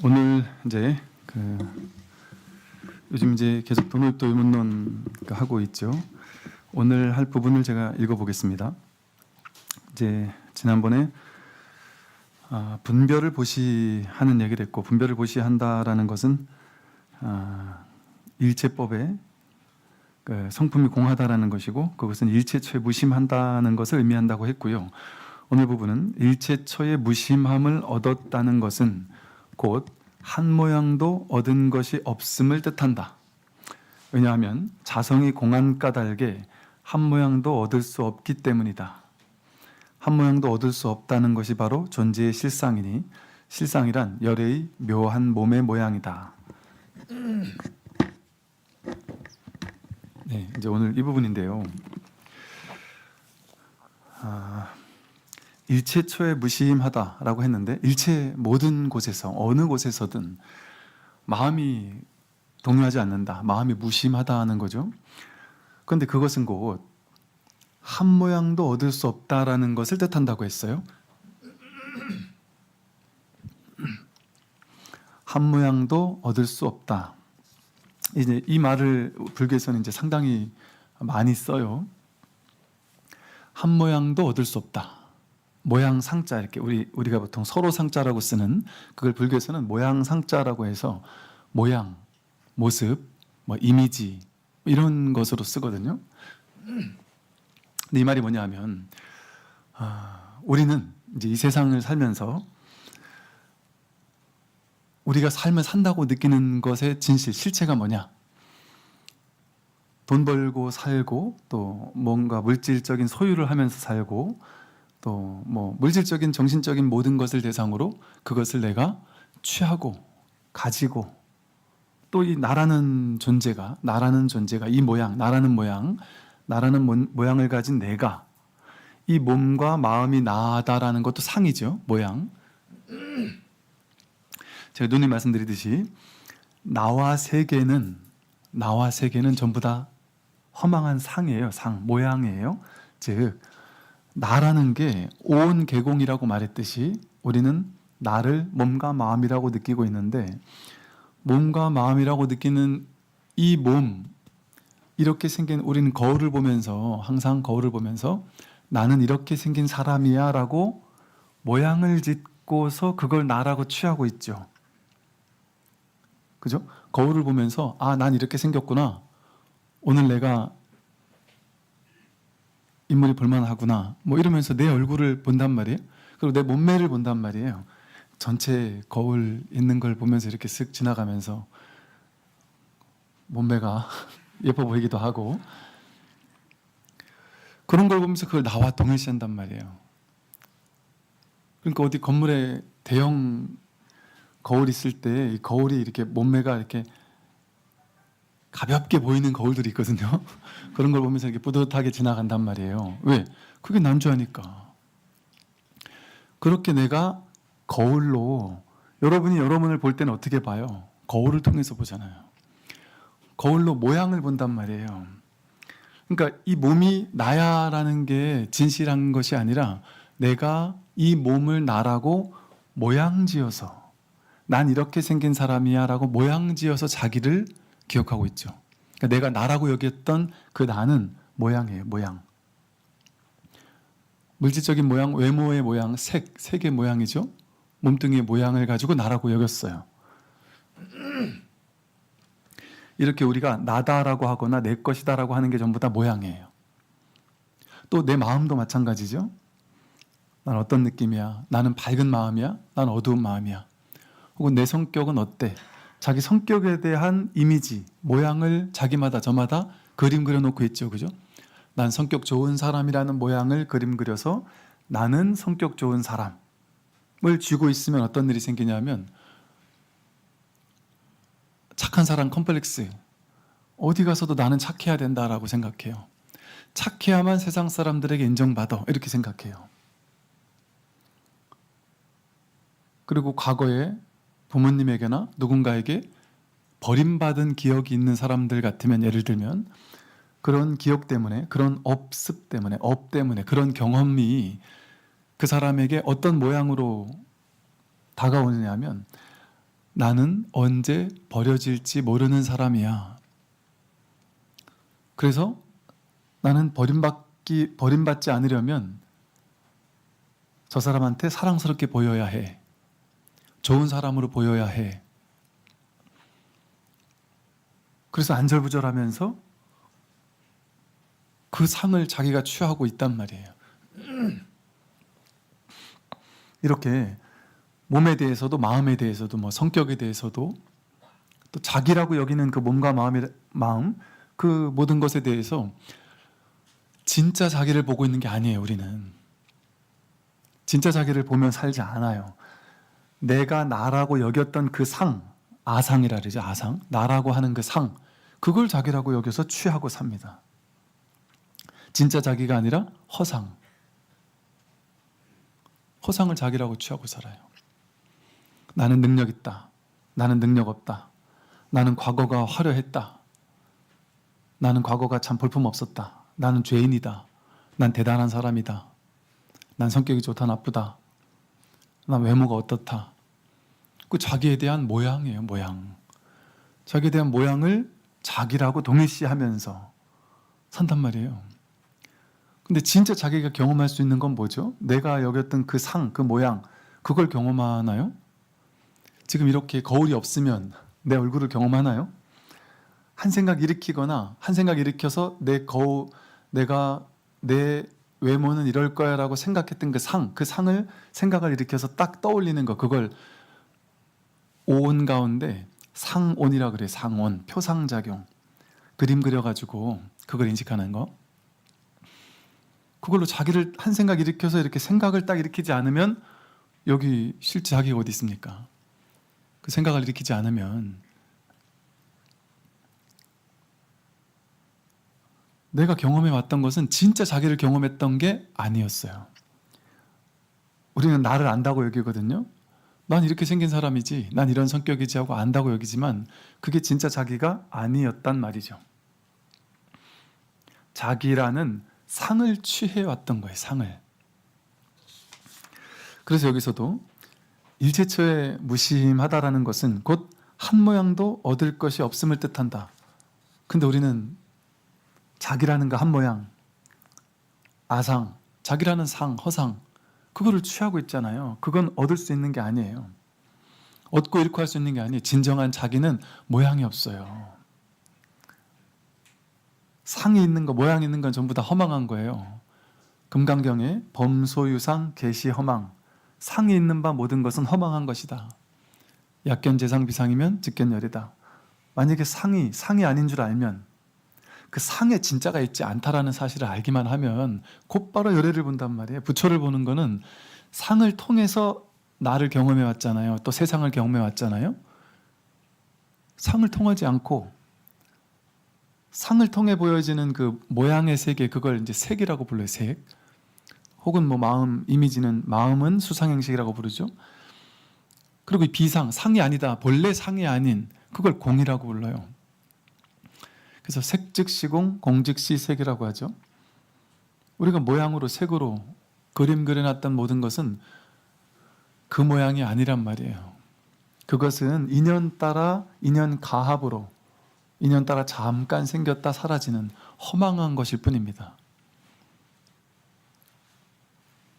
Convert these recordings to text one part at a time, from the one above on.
오늘 이제 요즘 이제 계속 돈월도 의문론 하고 있죠. 오늘 할 부분을 제가 읽어보겠습니다. 이제 지난번에 분별을 보시하는 얘기를 했고, 분별을 보시한다라는 것은 일체법에 성품이 공하다라는 것이고, 그것은 일체초에 무심한다는 것을 의미한다고 했고요. 오늘 부분은 일체초에 무심함을 얻었다는 것은 곧 한 모양도 얻은 것이 없음을 뜻한다. 왜냐하면 자성이 공한 까닭에 한 모양도 얻을 수 없기 때문이다. 한 모양도 얻을 수 없다는 것이 바로 존재의 실상이니, 실상이란 열의 묘한 몸의 모양이다. 네, 이제 오늘 이 부분인데요. 일체초에 무심하다라고 했는데, 일체 모든 곳에서 어느 곳에서든 마음이 동요하지 않는다, 마음이 무심하다 하는 거죠. 그런데 그것은 곧 한 모양도 얻을 수 없다라는 것을 뜻한다고 했어요. 한 모양도 얻을 수 없다. 이제 이 말을 불교에서는 이제 상당히 많이 써요. 한 모양도 얻을 수 없다. 모양 상자, 이렇게 우리가 보통 서로 상자라고 쓰는, 그걸 불교에서는 모양 상자라고 해서 모양, 모습, 이미지 이런 것으로 쓰거든요. 근데 이 말이 뭐냐면 우리는 이제 이 세상을 살면서 우리가 삶을 산다고 느끼는 것의 진실, 실체가 뭐냐? 돈 벌고 살고, 또 뭔가 물질적인 소유를 하면서 살고, 또 물질적인 정신적인 모든 것을 대상으로 그것을 내가 취하고 가지고, 또 이 나라는 존재가 이 모양, 나라는 모양을 가진 내가, 이 몸과 마음이 나다라는 것도 상이죠. 모양. 제가 누누이 말씀드리듯이 나와 세계는 전부 다 허망한 상이에요. 상, 모양이에요. 즉 나라는 게 온 개공이라고 말했듯이 우리는 나를 몸과 마음이라고 느끼고 있는데, 몸과 마음이라고 느끼는 이 몸, 이렇게 생긴, 우리는 거울을 보면서, 항상 거울을 보면서 나는 이렇게 생긴 사람이야 라고 모양을 짓고서 그걸 나라고 취하고 있죠. 그죠? 거울을 보면서 난 이렇게 생겼구나, 오늘 내가 인물이 볼만하구나, 이러면서 내 얼굴을 본단 말이에요. 그리고 내 몸매를 본단 말이에요. 전체 거울 있는 걸 보면서 이렇게 쓱 지나가면서 몸매가 예뻐 보이기도 하고, 그런 걸 보면서 그걸 나와 동일시한단 말이에요. 그러니까 어디 건물에 대형 거울 있을 때 이 거울이 이렇게 몸매가 이렇게 가볍게 보이는 거울들이 있거든요. 그런 걸 보면서 이렇게 뿌듯하게 지나간단 말이에요. 왜? 그게 난주하니까. 그렇게 내가 거울로, 여러분이 여러분을 볼 때는 어떻게 봐요? 거울을 통해서 보잖아요. 거울로 모양을 본단 말이에요. 그러니까 이 몸이 나야라는 게 진실한 것이 아니라, 내가 이 몸을 나라고 모양지어서, 난 이렇게 생긴 사람이야 라고 모양지어서 자기를 기억하고 있죠. 그러니까 내가 나라고 여겼던 그 나는 모양이에요. 모양. 물질적인 모양, 외모의 모양, 색의 모양이죠. 몸뚱이의 모양을 가지고 나라고 여겼어요. 이렇게 우리가 나다라고 하거나 내 것이다라고 하는 게 전부 다 모양이에요. 또 내 마음도 마찬가지죠. 난 어떤 느낌이야? 나는 밝은 마음이야? 난 어두운 마음이야? 혹은 내 성격은 어때? 자기 성격에 대한 이미지, 모양을 자기마다 저마다 그림 그려놓고 있죠. 그죠? 난 성격 좋은 사람이라는 모양을 그림 그려서 나는 성격 좋은 사람을 쥐고 있으면 어떤 일이 생기냐면, 착한 사람 컴플렉스, 어디 가서도 나는 착해야 된다라고 생각해요. 착해야만 세상 사람들에게 인정받아, 이렇게 생각해요. 그리고 과거에 부모님에게나 누군가에게 버림받은 기억이 있는 사람들 같으면, 예를 들면 그런 기억 때문에, 그런 업 때문에, 그런 경험이 그 사람에게 어떤 모양으로 다가오느냐 하면 나는 언제 버려질지 모르는 사람이야. 그래서 나는 버림받지 않으려면 저 사람한테 사랑스럽게 보여야 해. 좋은 사람으로 보여야 해. 그래서 안절부절하면서 그 상을 자기가 취하고 있단 말이에요. 이렇게 몸에 대해서도 마음에 대해서도 뭐 성격에 대해서도 또 자기라고 여기는 그 몸과 마음 그 모든 것에 대해서 진짜 자기를 보고 있는 게 아니에요. 우리는 진짜 자기를 보면 살지 않아요. 내가 나라고 여겼던 그 상, 아상이라 그러죠. 아상, 나라고 하는 그 상, 그걸 자기라고 여겨서 취하고 삽니다. 진짜 자기가 아니라 허상, 허상을 자기라고 취하고 살아요. 나는 능력 있다. 나는 능력 없다. 나는 과거가 화려했다. 나는 과거가 참 볼품없었다. 나는 죄인이다. 난 대단한 사람이다. 난 성격이 좋다 나쁘다. 난 외모가 어떻다. 그 자기에 대한 모양이에요. 모양. 자기에 대한 모양을 자기라고 동일시하면서 산단 말이에요. 근데 진짜 자기가 경험할 수 있는 건 뭐죠? 내가 여겼던 그 상, 그 모양, 그걸 경험하나요? 지금 이렇게 거울이 없으면 내 얼굴을 경험하나요? 한 생각 일으키거나 한 생각 일으켜서 내가 내 외모는 이럴 거야 라고 생각했던 그 상을 생각을 일으켜서 딱 떠올리는 거, 그걸 온 가운데 상온이라 그래. 상온, 표상작용. 그림 그려가지고 그걸 인식하는 거. 그걸로 자기를 한 생각 일으켜서 이렇게 생각을 딱 일으키지 않으면 여기 실제 자기가 어디 있습니까? 그 생각을 일으키지 않으면 내가 경험해 왔던 것은 진짜 자기를 경험했던 게 아니었어요. 우리는 나를 안다고 여기거든요. 난 이렇게 생긴 사람이지, 난 이런 성격이지 하고 안다고 여기지만 그게 진짜 자기가 아니었단 말이죠. 자기라는 상을 취해왔던 거예요. 상을. 그래서 여기서도 일체처에 무심하다라는 것은 곧 한 모양도 얻을 것이 없음을 뜻한다. 근데 우리는 자기라는 그 한 모양, 아상, 자기라는 상, 허상, 그거를 취하고 있잖아요. 그건 얻을 수 있는 게 아니에요. 얻고 잃고 할 수 있는 게 아니에요. 진정한 자기는 모양이 없어요. 상이 있는 거, 모양이 있는 건 전부 다 허망한 거예요. 금강경에 범소유상 계시허망, 상이 있는 바 모든 것은 허망한 것이다. 약견재상 비상이면 즉견열이다. 만약에 상이 아닌 줄 알면, 그 상에 진짜가 있지 않다라는 사실을 알기만 하면 곧바로 열애를 본단 말이에요. 부처를 보는 거는 상을 통해서 나를 경험해 왔잖아요. 또 세상을 경험해 왔잖아요. 상을 통하지 않고 상을 통해 보여지는 그 모양의 세계, 그걸 이제 색이라고 불러요. 색. 혹은 뭐 마음, 이미지는 마음은 수상행식이라고 부르죠. 그리고 이 비상, 상이 아니다, 본래 상이 아닌, 그걸 공이라고 불러요. 그래서 색즉시공, 공즉시색이라고 하죠. 우리가 모양으로, 색으로 그림 그려놨던 모든 것은 그 모양이 아니란 말이에요. 그것은 인연 따라, 인연 가합으로, 인연 따라 잠깐 생겼다 사라지는 허망한 것일 뿐입니다.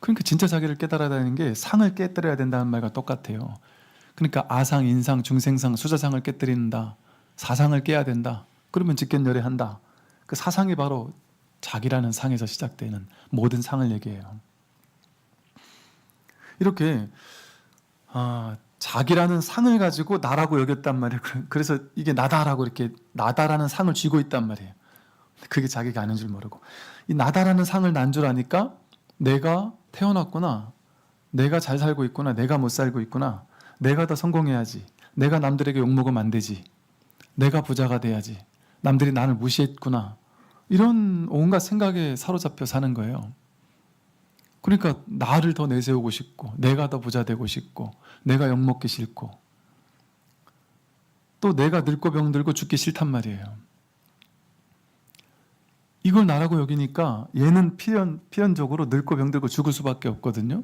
그러니까 진짜 자기를 깨달아야 되는 게 상을 깨뜨려야 된다는 말과 똑같아요. 그러니까 아상, 인상, 중생상, 수자상을 깨뜨린다. 사상을 깨야 된다. 그러면 직견열애한다. 그 사상이 바로 자기라는 상에서 시작되는 모든 상을 얘기해요. 이렇게 자기라는 상을 가지고 나라고 여겼단 말이에요. 그래서 이게 나다라고 이렇게 나다라는 상을 쥐고 있단 말이에요. 그게 자기가 아닌 줄 모르고, 이 나다라는 상을 난 줄 아니까 내가 태어났구나, 내가 잘 살고 있구나, 내가 못 살고 있구나, 내가 더 성공해야지, 내가 남들에게 욕먹으면 안 되지, 내가 부자가 돼야지, 남들이 나를 무시했구나, 이런 온갖 생각에 사로잡혀 사는 거예요. 그러니까 나를 더 내세우고 싶고, 내가 더 부자 되고 싶고, 내가 욕먹기 싫고, 또 내가 늙고 병들고 죽기 싫단 말이에요. 이걸 나라고 여기니까 얘는 필연적으로 늙고 병들고 죽을 수밖에 없거든요.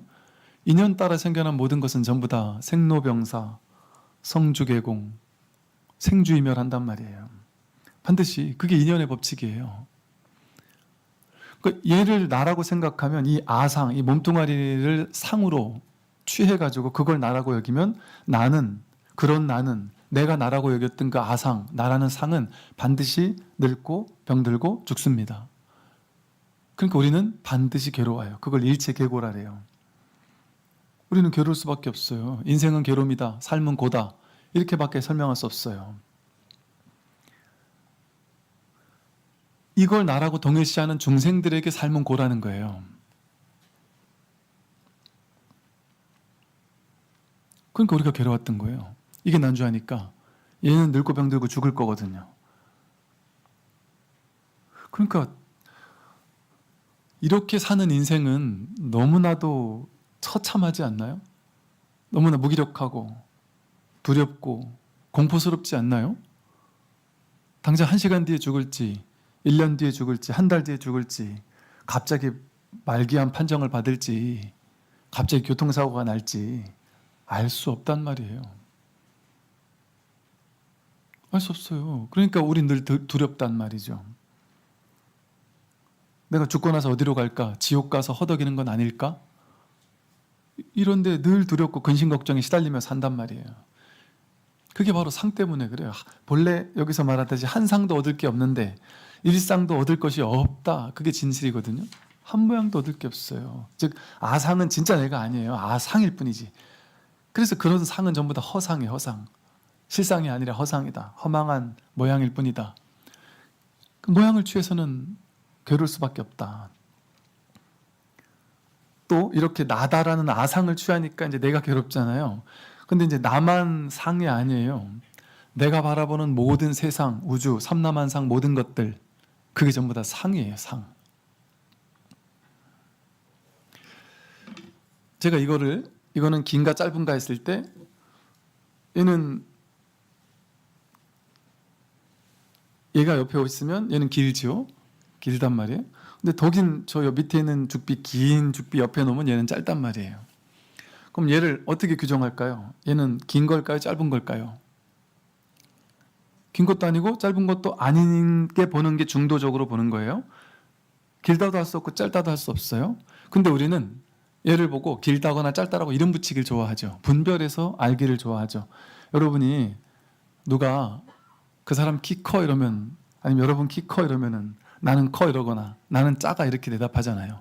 인연 따라 생겨난 모든 것은 전부 다 생로병사, 성주개공, 생주이멸한단 말이에요. 반드시 그게 인연의 법칙이에요. 얘를 나라고 생각하면 이 아상, 이 몸뚱아리를 상으로 취해가지고 그걸 나라고 여기면 그런 나는 내가 나라고 여겼던 그 아상, 나라는 상은 반드시 늙고 병들고 죽습니다. 그러니까 우리는 반드시 괴로워요. 그걸 일체계고라래요. 우리는 괴로울 수밖에 없어요. 인생은 괴로움이다. 삶은 고다. 이렇게밖에 설명할 수 없어요. 이걸 나라고 동일시하는 중생들에게 삶은 고라는 거예요. 그러니까 우리가 괴로웠던 거예요. 이게 난주하니까 얘는 늙고 병들고 죽을 거거든요. 그러니까 이렇게 사는 인생은 너무나도 처참하지 않나요? 너무나 무기력하고 두렵고 공포스럽지 않나요? 당장 1시간 뒤에 죽을지 1년 뒤에 죽을지 한 달 뒤에 죽을지 갑자기 말기암 판정을 받을지 갑자기 교통사고가 날지 알 수 없단 말이에요. 알 수 없어요. 그러니까 우린 늘 두렵단 말이죠. 내가 죽고 나서 어디로 갈까? 지옥 가서 허덕이는 건 아닐까? 이런데 늘 두렵고 근심걱정에 시달리며 산단 말이에요. 그게 바로 상 때문에 그래요. 본래 여기서 말하듯이 한 상도 얻을 게 없는데 일상도 얻을 것이 없다. 그게 진실이거든요. 한 모양도 얻을 게 없어요. 즉 아상은 진짜 내가 아니에요. 아상일 뿐이지. 그래서 그런 상은 전부 다 허상이에요. 허상. 실상이 아니라 허상이다. 허망한 모양일 뿐이다. 그 모양을 취해서는 괴로울 수밖에 없다. 또 이렇게 나다라는 아상을 취하니까 이제 내가 괴롭잖아요. 근데 이제 나만 상이 아니에요. 내가 바라보는 모든 세상, 우주, 삼라만상 모든 것들 그게 전부 다 상이에요. 상. 제가 이거는 긴가 짧은가 했을 때 얘가 옆에 있으면 얘는 길지요. 길단 말이에요. 근데 더 긴 저 밑에 있는 죽비, 긴 죽비 옆에 놓으면 얘는 짧단 말이에요. 그럼 얘를 어떻게 규정할까요? 얘는 긴 걸까요? 짧은 걸까요? 긴 것도 아니고 짧은 것도 아닌 게 보는 게 중도적으로 보는 거예요. 길다도 할 수 없고 짧다도 할 수 없어요. 근데 우리는 얘를 보고 길다거나 짧다라고 이름 붙이기를 좋아하죠. 분별해서 알기를 좋아하죠. 여러분이 누가 그 사람 키 커 이러면, 아니면 여러분 키 커 이러면은 나는 커 이러거나 나는 작아 이렇게 대답하잖아요.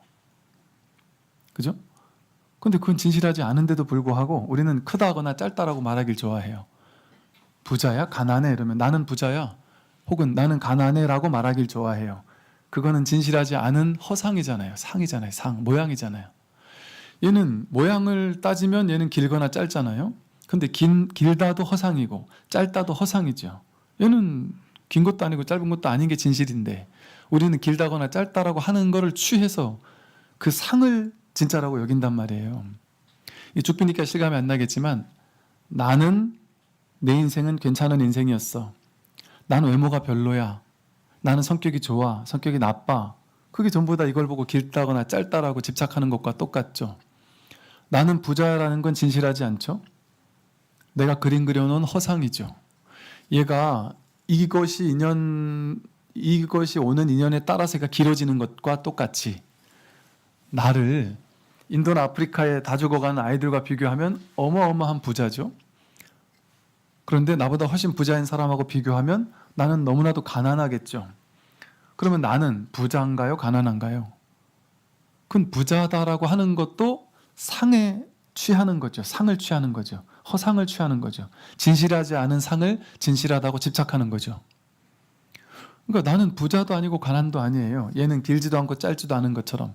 그죠? 근데 그건 진실하지 않은데도 불구하고 우리는 크다거나 짧다라고 말하길 좋아해요. 부자야? 가난해? 이러면 나는 부자야 혹은 나는 가난해라고 말하길 좋아해요. 그거는 진실하지 않은 허상이잖아요. 상이잖아요. 상, 모양이잖아요. 얘는 모양을 따지면 얘는 길거나 짧잖아요. 근데 길다도 허상이고 짧다도 허상이죠. 얘는 긴 것도 아니고 짧은 것도 아닌 게 진실인데 우리는 길다거나 짧다라고 하는 거를 취해서 그 상을 진짜라고 여긴단 말이에요. 이 죽비니까 실감이 안 나겠지만 내 인생은 괜찮은 인생이었어. 나는 외모가 별로야. 나는 성격이 좋아. 성격이 나빠. 그게 전부 다 이걸 보고 길다거나 짧다라고 집착하는 것과 똑같죠. 나는 부자라는 건 진실하지 않죠. 내가 그림 그려놓은 허상이죠. 얘가 이것이 오는 인연에 따라서 얘가 길어지는 것과 똑같이 나를 인도나 아프리카에 다 죽어가는 아이들과 비교하면 어마어마한 부자죠. 그런데 나보다 훨씬 부자인 사람하고 비교하면 나는 너무나도 가난하겠죠. 그러면 나는 부자인가요? 가난한가요? 그건 부자다라고 하는 것도 상에 취하는 거죠. 상을 취하는 거죠. 허상을 취하는 거죠. 진실하지 않은 상을 진실하다고 집착하는 거죠. 그러니까 나는 부자도 아니고 가난도 아니에요. 얘는 길지도 않고 짧지도 않은 것처럼.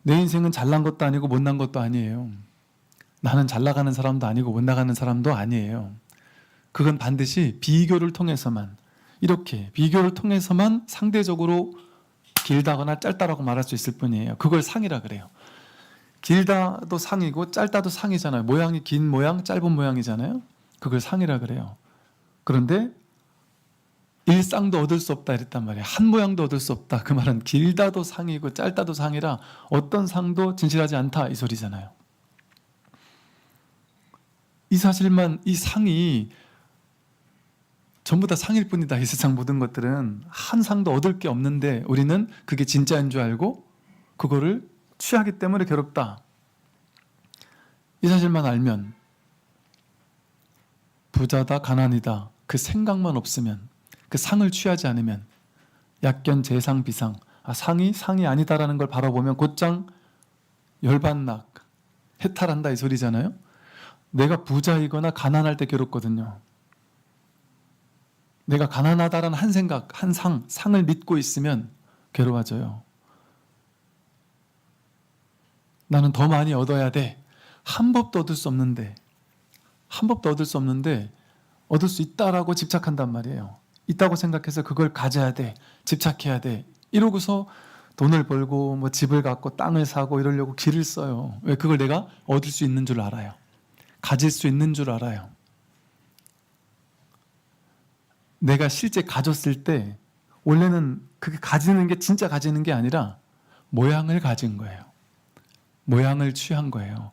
내 인생은 잘난 것도 아니고 못난 것도 아니에요. 나는 잘 나가는 사람도 아니고 못 나가는 사람도 아니에요. 그건 반드시 비교를 통해서만, 이렇게 비교를 통해서만 상대적으로 길다거나 짧다라고 말할 수 있을 뿐이에요. 그걸 상이라 그래요. 길다도 상이고 짧다도 상이잖아요. 모양이 긴 모양, 짧은 모양이잖아요. 그걸 상이라 그래요. 그런데 일상도 얻을 수 없다 이랬단 말이에요. 한 모양도 얻을 수 없다. 그 말은 길다도 상이고 짧다도 상이라 어떤 상도 진실하지 않다 이 소리잖아요. 이 사실만, 이 상이 전부 다 상일 뿐이다. 이 세상 모든 것들은 한 상도 얻을 게 없는데 우리는 그게 진짜인 줄 알고 그거를 취하기 때문에 괴롭다. 이 사실만 알면, 부자다 가난이다 그 생각만 없으면, 그 상을 취하지 않으면, 약견 재상 비상, 상이 상이 아니다라는 걸 바라보면 곧장 열반낙 해탈한다 이 소리잖아요. 내가 부자이거나 가난할 때 괴롭거든요. 내가 가난하다라는 한 생각, 한 상을 믿고 있으면 괴로워져요. 나는 더 많이 얻어야 돼. 한 법도 얻을 수 없는데, 한 법도 얻을 수 없는데 얻을 수 있다라고 집착한단 말이에요. 있다고 생각해서 그걸 가져야 돼, 집착해야 돼. 이러고서 돈을 벌고 뭐 집을 갖고 땅을 사고 이러려고 길을 써요. 왜? 그걸 내가 얻을 수 있는 줄 알아요. 가질 수 있는 줄 알아요. 내가 실제 가졌을 때 원래는 그게 가지는 게 진짜 가지는 게 아니라 모양을 가진 거예요. 모양을 취한 거예요.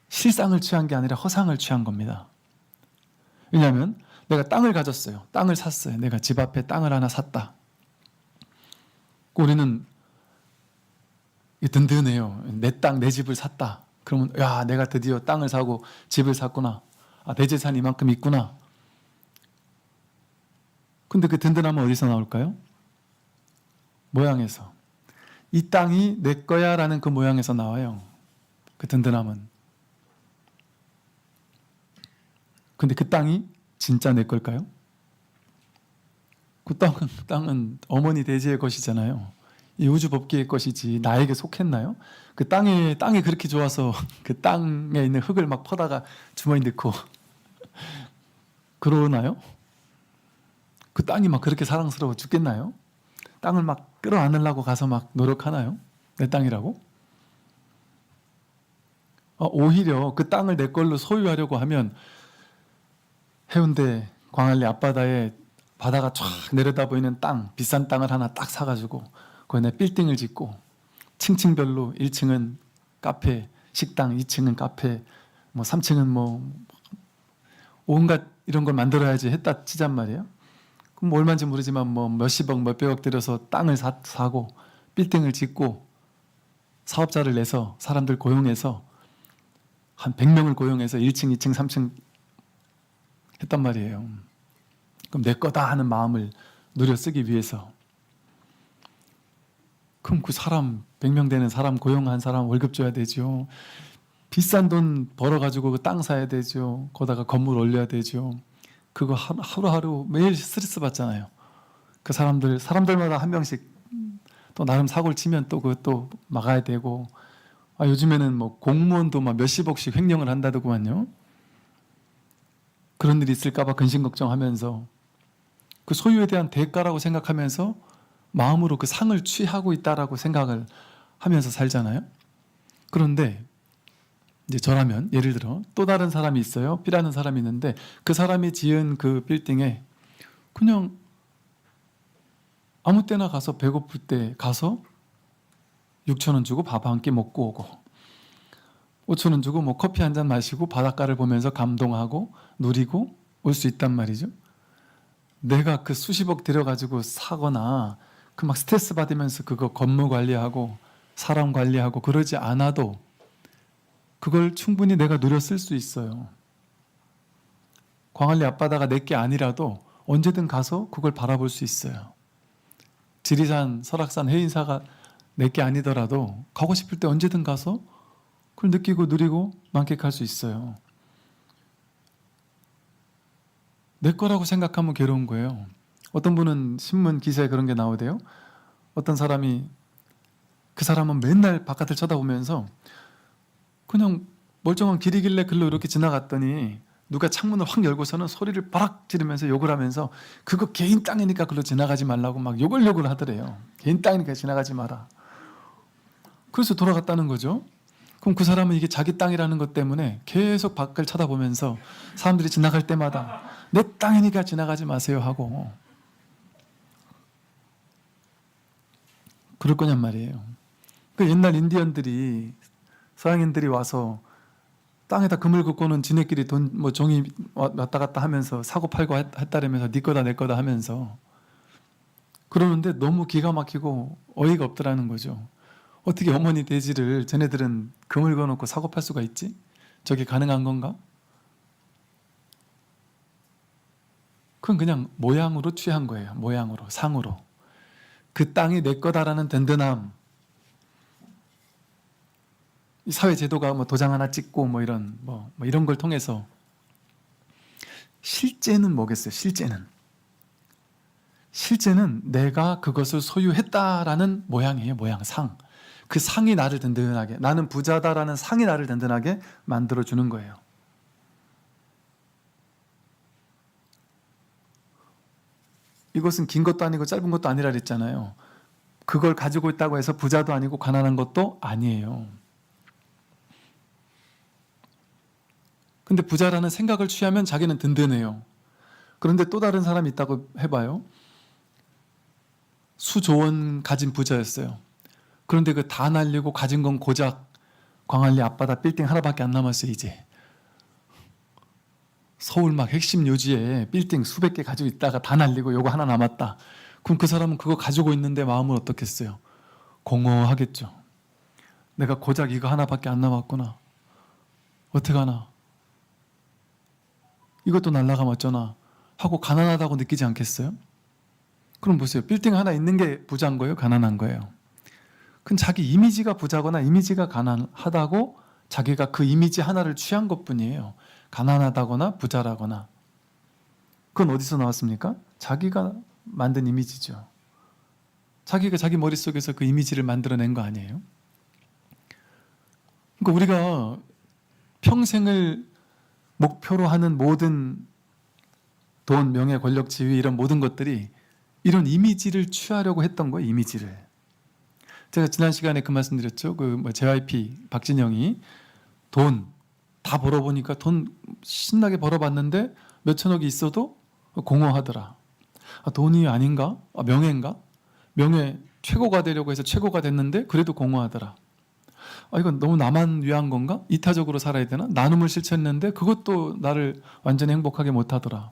실상을 취한 게 아니라 허상을 취한 겁니다. 왜냐하면 내가 땅을 가졌어요. 땅을 샀어요. 내가 집 앞에 땅을 하나 샀다. 우리는 든든해요. 내 땅, 내 집을 샀다. 그러면 야, 내가 드디어 땅을 사고 집을 샀구나. 내 재산이 이만큼 있구나. 근데 그 든든함은 어디서 나올까요? 모양에서. 이 땅이 내 거야 라는 그 모양에서 나와요. 그 든든함은. 근데 그 땅이 진짜 내 걸까요? 그 땅은 어머니 대지의 것이잖아요. 이 우주 법계의 것이지 나에게 속했나요? 그 땅이 그렇게 좋아서 그 땅에 있는 흙을 막 퍼다가 주머니 넣고 그러나요? 그 땅이 막 그렇게 사랑스러워 죽겠나요? 땅을 막 끌어안으려고 가서 막 노력하나요? 내 땅이라고? 오히려 그 땅을 내 걸로 소유하려고 하면 해운대 광안리 앞바다에 바다가 쫙 내려다 보이는 땅, 비싼 땅을 하나 딱 사가지고 거기에 빌딩을 짓고 층층별로 1층은 카페, 식당, 2층은 카페, 뭐 3층은 뭐 온갖 이런 걸 만들어야지 했다 치잔 말이에요. 그럼 뭐 얼마인지 모르지만 뭐 몇십억, 몇백억 들여서 땅을 사고 빌딩을 짓고 사업자를 내서 사람들 고용해서 한 100명을 고용해서 1층, 2층, 3층 했단 말이에요. 그럼 내 거다 하는 마음을 누려 쓰기 위해서. 그럼 그 사람, 100명 되는 사람 고용한 사람 월급 줘야 되죠. 비싼 돈 벌어가지고 그 땅 사야 되죠. 거기다가 건물 올려야 되죠. 그거 하루하루 매일 스트레스 받잖아요. 그 사람들마다 한 명씩 또 나름 사고를 치면 또 그것도 막아야 되고. 요즘에는 뭐 공무원도 막 몇십억씩 횡령을 한다더구만요. 그런 일이 있을까봐 근심 걱정하면서 그 소유에 대한 대가라고 생각하면서 마음으로 그 상을 취하고 있다라고 생각을 하면서 살잖아요. 그런데 이제 저라면 예를 들어 또 다른 사람이 있어요. B라는 사람이 있는데 그 사람이 지은 그 빌딩에 그냥 아무 때나 가서 배고플 때 가서 6,000원 주고 밥 한 끼 먹고 오고 5,000원 주고 뭐 커피 한 잔 마시고 바닷가를 보면서 감동하고 누리고 올 수 있단 말이죠. 내가 그 수십억 들여가지고 사거나 그 막 스트레스 받으면서 그거 건물 관리하고 사람 관리하고 그러지 않아도 그걸 충분히 내가 누려 쓸 수 있어요. 광안리 앞바다가 내게 아니라도 언제든 가서 그걸 바라볼 수 있어요. 지리산, 설악산, 해인사가 내게 아니더라도 가고 싶을 때 언제든 가서 그걸 느끼고 누리고 만끽할 수 있어요. 내 거라고 생각하면 괴로운 거예요. 어떤 분은 신문 기사에 그런 게 나오대요. 어떤 사람이 그 사람은 맨날 바깥을 쳐다보면서 그냥 멀쩡한 길이길래 글로 이렇게 지나갔더니 누가 창문을 확 열고서는 소리를 바락 지르면서 욕을 하면서 그거 개인 땅이니까 글로 지나가지 말라고 막 욕을 하더래요. 개인 땅이니까 지나가지 마라. 그래서 돌아갔다는 거죠. 그럼 그 사람은 이게 자기 땅이라는 것 때문에 계속 밖을 쳐다보면서 사람들이 지나갈 때마다 내 땅이니까 지나가지 마세요 하고 그럴 거냔 말이에요. 그 옛날 인디언들이 서양인들이 와서 땅에다 금을 긋고는 지네끼리 돈 뭐 종이 왔다 갔다 하면서 사고 팔고 했다라면서 네 거다 내 거다 하면서 그러는데 너무 기가 막히고 어이가 없더라는 거죠. 어떻게 어머니 돼지를 쟤네들은 금을 거놓고 사고 팔 수가 있지? 저게 가능한 건가? 그건 그냥 모양으로 취한 거예요. 모양으로, 상으로. 그 땅이 내 거다라는 든든함. 이 사회 제도가 뭐 도장 하나 찍고 뭐 이런 걸 통해서 실제는 뭐겠어요? 실제는 내가 그것을 소유했다라는 모양이에요. 모양, 상. 그 상이 나를 든든하게, 나는 부자다라는 상이 나를 든든하게 만들어주는 거예요. 이것은 긴 것도 아니고 짧은 것도 아니라 그랬잖아요. 그걸 가지고 있다고 해서 부자도 아니고 가난한 것도 아니에요. 근데 부자라는 생각을 취하면 자기는 든든해요. 그런데 또 다른 사람이 있다고 해봐요. 수조 원 가진 부자였어요. 그런데 그 다 날리고 가진 건 고작 광안리 앞바다 빌딩 하나밖에 안 남았어요. 이제 서울 막 핵심 요지에 빌딩 수백 개 가지고 있다가 다 날리고 요거 하나 남았다. 그럼 그 사람은 그거 가지고 있는데 마음은 어떻겠어요? 공허하겠죠. 내가 고작 이거 하나밖에 안 남았구나. 어떡하나. 이것도 날라가면 어쩌나 하고 가난하다고 느끼지 않겠어요? 그럼 보세요. 빌딩 하나 있는 게 부자인 거예요? 가난한 거예요? 그건 자기 이미지가 부자거나 이미지가 가난하다고 자기가 그 이미지 하나를 취한 것뿐이에요. 가난하다거나 부자라거나. 그건 어디서 나왔습니까? 자기가 만든 이미지죠. 자기가 자기 머릿속에서 그 이미지를 만들어낸 거 아니에요? 그러니까 우리가 평생을 목표로 하는 모든 돈, 명예, 권력, 지위 이런 모든 것들이 이런 이미지를 취하려고 했던 거예요. 이미지를. 제가 지난 시간에 그 말씀드렸죠. JYP 박진영이 돈 다 벌어보니까 돈 신나게 벌어봤는데 몇천억이 있어도 공허하더라. 돈이 아닌가? 명예인가? 명예 최고가 되려고 해서 최고가 됐는데 그래도 공허하더라. 이건 너무 나만 위한 건가? 이타적으로 살아야 되나? 나눔을 실천했는데 그것도 나를 완전히 행복하게 못하더라.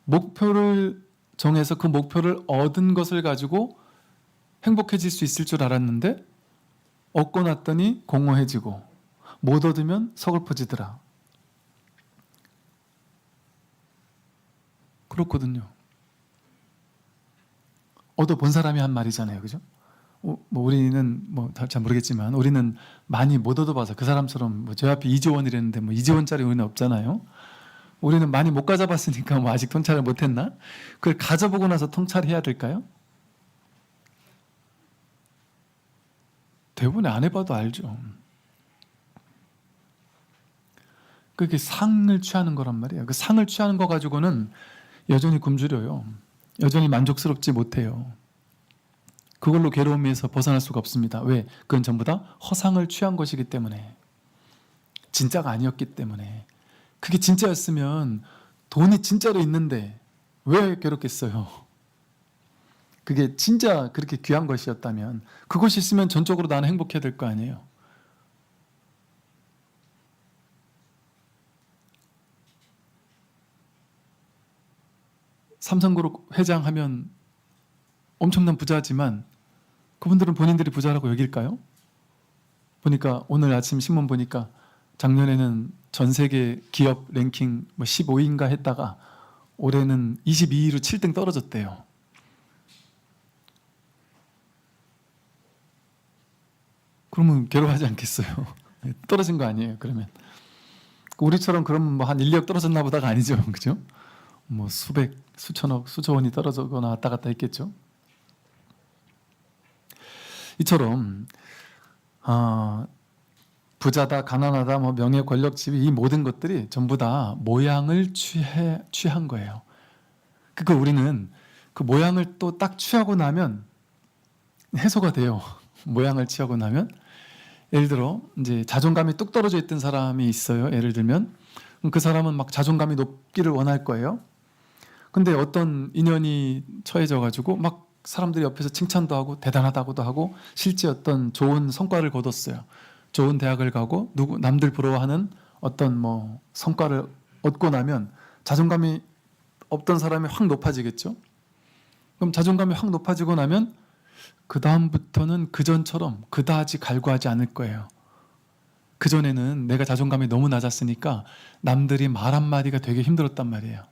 목표를 정해서 그 목표를 얻은 것을 가지고 행복해질 수 있을 줄 알았는데 얻고 났더니 공허해지고 못 얻으면 서글퍼지더라. 그렇거든요. 얻어본 사람이 한 말이잖아요. 그죠? 우리는 잘 모르겠지만 우리는 많이 못 얻어봐서 그 사람처럼 저 앞에 2조 원이랬는데 2조 원짜리 우리는 없잖아요. 우리는 많이 못 가져봤으니까 아직 통찰을 못했나? 그걸 가져보고 나서 통찰해야 될까요? 대부분 안 해봐도 알죠. 그게 상을 취하는 거란 말이에요. 그 상을 취하는 거 가지고는 여전히 굶주려요. 여전히 만족스럽지 못해요. 그걸로 괴로움에서 벗어날 수가 없습니다. 왜? 그건 전부 다 허상을 취한 것이기 때문에. 진짜가 아니었기 때문에. 그게 진짜였으면 돈이 진짜로 있는데 왜 괴롭겠어요? 그게 진짜 그렇게 귀한 것이었다면 그것이 있으면 전적으로 나는 행복해야 될 거 아니에요. 삼성그룹 회장 하면 엄청난 부자지만 그분들은 본인들이 부자라고 여길까요? 보니까 오늘 아침 신문 보니까 작년에는 전 세계 기업 랭킹 15위인가 했다가 올해는 22위로 7등 떨어졌대요. 그러면 괴로워하지 않겠어요? 떨어진 거 아니에요, 그러면. 우리처럼 그러면 한 1, 2억 떨어졌나 보다가 아니죠. 그죠? 수백, 수천억, 수조 원이 떨어지거나 왔다 갔다 했겠죠. 이처럼 부자다, 가난하다, 명예, 권력, 지위 이 모든 것들이 전부 다 모양을 취한 거예요. 그러니까 우리는 그 모양을 또 딱 취하고 나면 해소가 돼요. 모양을 취하고 나면 예를 들어 이제 자존감이 뚝 떨어져 있던 사람이 있어요. 예를 들면 그 사람은 막 자존감이 높기를 원할 거예요. 근데 어떤 인연이 처해져 가지고 막 사람들이 옆에서 칭찬도 하고 대단하다고도 하고 실제 어떤 좋은 성과를 거뒀어요. 좋은 대학을 가고 남들 부러워하는 어떤 뭐 성과를 얻고 나면 자존감이 없던 사람이 확 높아지겠죠. 그럼 자존감이 확 높아지고 나면 그 다음부터는 그전처럼 그다지 갈구하지 않을 거예요. 그전에는 내가 자존감이 너무 낮았으니까 남들이 말 한마디가 되게 힘들었단 말이에요.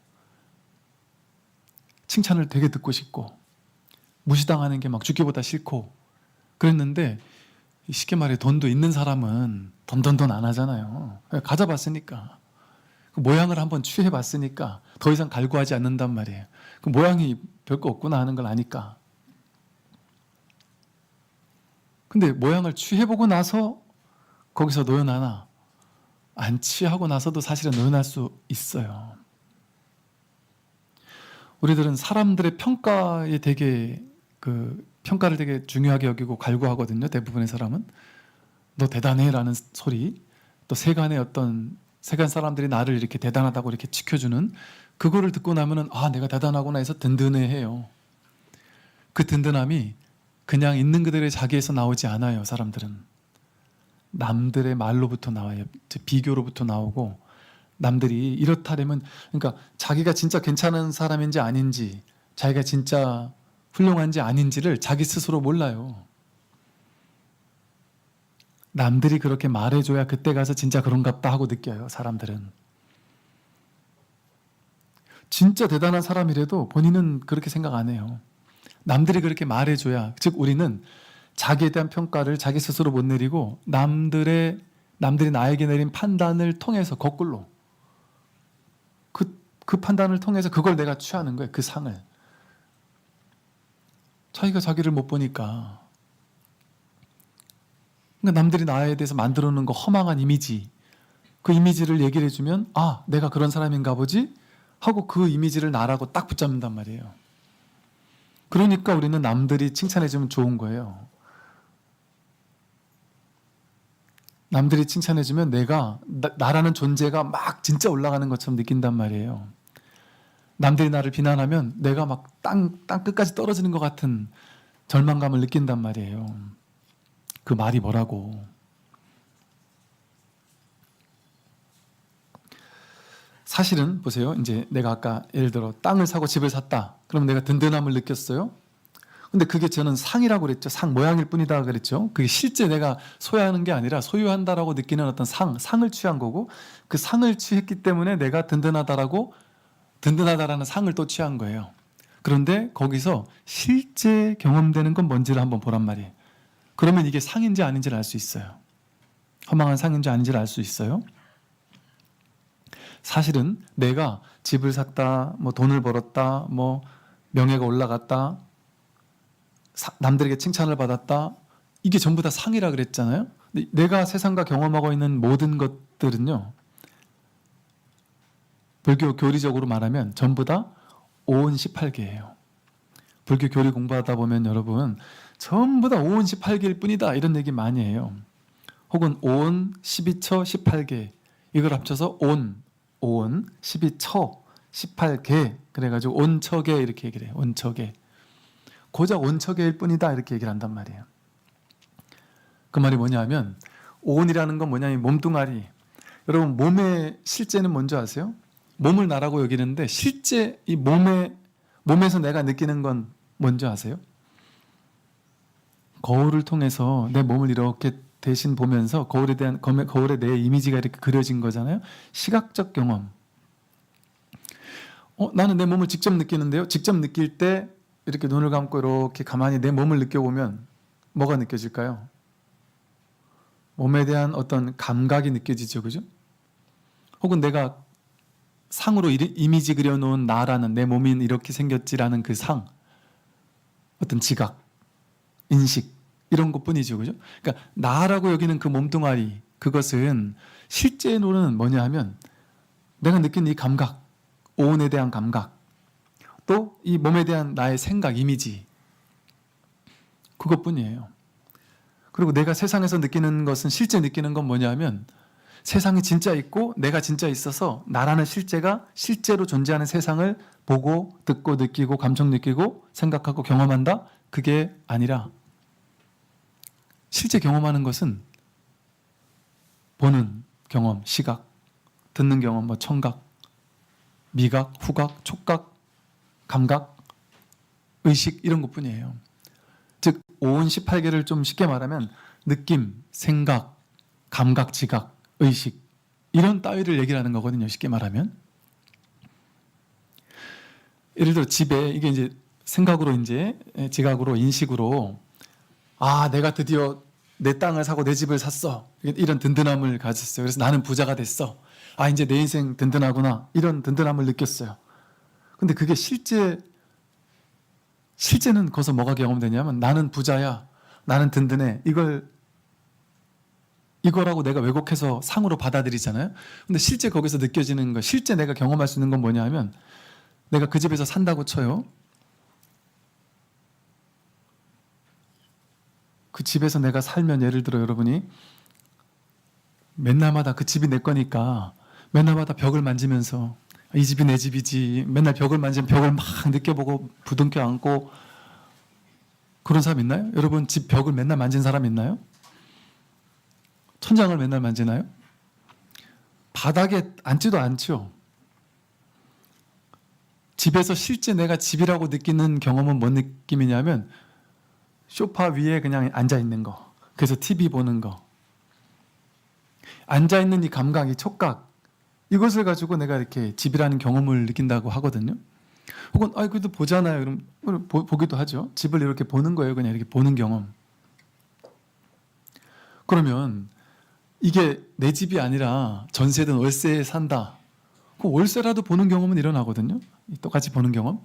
칭찬을 되게 듣고 싶고 무시당하는 게 막 죽기보다 싫고 그랬는데, 쉽게 말해 돈도 있는 사람은 돈 안 하잖아요. 가져봤으니까, 그 모양을 한번 취해봤으니까 더 이상 갈구하지 않는단 말이에요. 그 모양이 별거 없구나 하는 걸 아니까. 근데 모양을 취해보고 나서 거기서 노연하나, 안 취하고 나서도 사실은 노연할 수 있어요. 우리들은 사람들의 평가에 되게 평가를 되게 중요하게 여기고 갈구하거든요. 대부분의 사람은 너 대단해라는 소리, 또 세간 사람들이 나를 이렇게 대단하다고 이렇게 지켜주는 그거를 듣고 나면은 내가 대단하구나 해서 든든해해요. 그 든든함이 그냥 있는 그대로의 자기에서 나오지 않아요. 사람들은 남들의 말로부터 나와요. 비교로부터 나오고, 남들이 이렇다려면, 그러니까 자기가 진짜 괜찮은 사람인지 아닌지, 자기가 진짜 훌륭한지 아닌지를 자기 스스로 몰라요. 남들이 그렇게 말해줘야 그때 가서 진짜 그런갑다 하고 느껴요. 사람들은 진짜 대단한 사람이라도 본인은 그렇게 생각 안 해요. 남들이 그렇게 말해줘야, 즉 우리는 자기에 대한 평가를 자기 스스로 못 내리고 남들이 나에게 내린 판단을 통해서 거꾸로 그 판단을 통해서 그걸 내가 취하는 거예요. 그 상을. 자기가 자기를 못 보니까. 그러니까 남들이 나에 대해서 만들어 놓은 거 허망한 이미지, 그 이미지를 얘기를 해주면 내가 그런 사람인가 보지 하고 그 이미지를 나라고 딱 붙잡는단 말이에요. 그러니까 우리는 남들이 칭찬해주면 좋은 거예요. 남들이 칭찬해주면 내가 나라는 존재가 막 진짜 올라가는 것처럼 느낀단 말이에요. 남들이 나를 비난하면 내가 막 땅 끝까지 떨어지는 것 같은 절망감을 느낀단 말이에요. 그 말이 뭐라고. 사실은 보세요. 이제 내가 아까 예를 들어 땅을 사고 집을 샀다. 그러면 내가 든든함을 느꼈어요. 근데 그게 저는 상이라고 그랬죠. 상 모양일 뿐이다 그랬죠. 그게 실제 내가 소유하는 게 아니라 소유한다라고 느끼는 어떤 상을 취한 거고, 그 상을 취했기 때문에 내가 든든하다라는 상을 또 취한 거예요. 그런데 거기서 실제 경험되는 건 뭔지를 한번 보란 말이에요. 그러면 이게 상인지 아닌지를 알 수 있어요. 허망한 상인지 아닌지를 알 수 있어요. 사실은 내가 집을 샀다, 뭐 돈을 벌었다, 뭐 명예가 올라갔다, 남들에게 칭찬을 받았다, 이게 전부 다 상이라 그랬잖아요. 근데 내가 세상과 경험하고 있는 모든 것들은요, 불교 교리적으로 말하면 전부 다 오온 18개예요. 불교 교리 공부하다 보면 여러분 전부 다 오온 18개일 뿐이다 이런 얘기 많이 해요. 혹은 오온 12처 18개, 이걸 합쳐서 오온 12처 18개 그래가지고 온처계 이렇게 얘기를 해요. 온처계. 고작 온처계일 뿐이다 이렇게 얘기를 한단 말이에요. 그 말이 뭐냐면, 오온이라는 건 뭐냐면 몸뚱아리. 여러분 몸의 실제는 뭔지 아세요? 몸을 나라고 여기는데 실제 이 몸에서 내가 느끼는 건 뭔지 아세요? 거울을 통해서 내 몸을 이렇게 대신 보면서 거울에 내 이미지가 이렇게 그려진 거잖아요. 시각적 경험. 나는 내 몸을 직접 느끼는데요. 직접 느낄 때 이렇게 눈을 감고 이렇게 가만히 내 몸을 느껴보면 뭐가 느껴질까요? 몸에 대한 어떤 감각이 느껴지죠. 그죠? 혹은 내가 상으로 이미지 그려놓은 나라는, 내 몸이 이렇게 생겼지라는 그 상, 어떤 지각, 인식, 이런 것뿐이죠. 그죠? 그러니까 나라고 여기는 그 몸뚱아리, 그것은 실제로는 뭐냐 하면 내가 느낀 이 감각, 오온에 대한 감각, 또 이 몸에 대한 나의 생각, 이미지, 그것뿐이에요. 그리고 내가 세상에서 느끼는 것은, 실제 느끼는 건 뭐냐 하면 세상이 진짜 있고 내가 진짜 있어서 나라는 실제가 실제로 존재하는 세상을 보고 듣고 느끼고 감정 느끼고 생각하고 경험한다? 그게 아니라 실제 경험하는 것은 보는 경험, 시각, 듣는 경험, 뭐 청각, 미각, 후각, 촉각, 감각, 의식 이런 것뿐이에요. 즉 오온 18개를 좀 쉽게 말하면 느낌, 생각, 감각, 지각, 의식 이런 따위를 얘기를 하는 거거든요. 쉽게 말하면 예를 들어 집에 이게 이제 생각으로 이제 지각으로 인식으로 아 내가 드디어 내 땅을 사고 내 집을 샀어 이런 든든함을 가졌어요. 그래서 나는 부자가 됐어. 아 이제 내 인생 든든하구나 이런 든든함을 느꼈어요. 근데 그게 실제는 거기서 뭐가 경험되냐면 나는 부자야 나는 든든해 이거라고 내가 왜곡해서 상으로 받아들이잖아요. 근데 실제 거기서 느껴지는 거 실제 내가 경험할 수 있는 건 뭐냐 하면 내가 그 집에서 산다고 쳐요. 그 집에서 내가 살면 예를 들어 여러분이 맨날마다 그 집이 내 거니까 맨날마다 벽을 만지면서 이 집이 내 집이지 맨날 벽을 만지면 벽을 막 느껴보고 부둥켜 안고 그런 사람 있나요? 여러분 집 벽을 맨날 만진 사람 있나요? 천장을 맨날 만지나요? 바닥에 앉지도 않죠. 집에서 실제 내가 집이라고 느끼는 경험은 뭔 느낌이냐면 소파 위에 그냥 앉아 있는 거. 그래서 TV 보는 거. 앉아 있는 이 감각, 이 촉각. 이것을 가지고 내가 이렇게 집이라는 경험을 느낀다고 하거든요. 혹은 그래도 보잖아요. 그럼 보기도 하죠. 집을 이렇게 보는 거예요. 그냥 이렇게 보는 경험. 그러면 이게 내 집이 아니라 전세든 월세에 산다. 그 월세라도 보는 경험은 일어나거든요. 똑같이 보는 경험.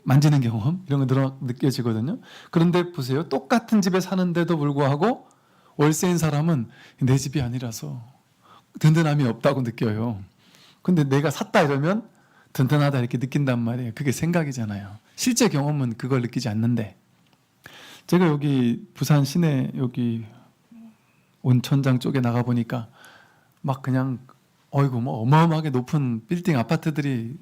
만지는 경험 이런 거 느껴지거든요. 그런데 보세요. 똑같은 집에 사는데도 불구하고 월세인 사람은 내 집이 아니라서 든든함이 없다고 느껴요. 근데 내가 샀다 이러면 든든하다 이렇게 느낀단 말이에요. 그게 생각이잖아요. 실제 경험은 그걸 느끼지 않는데 제가 여기 부산 시내 여기 온천장 쪽에 나가 보니까 막 그냥 뭐 어마어마하게 높은 빌딩 아파트들이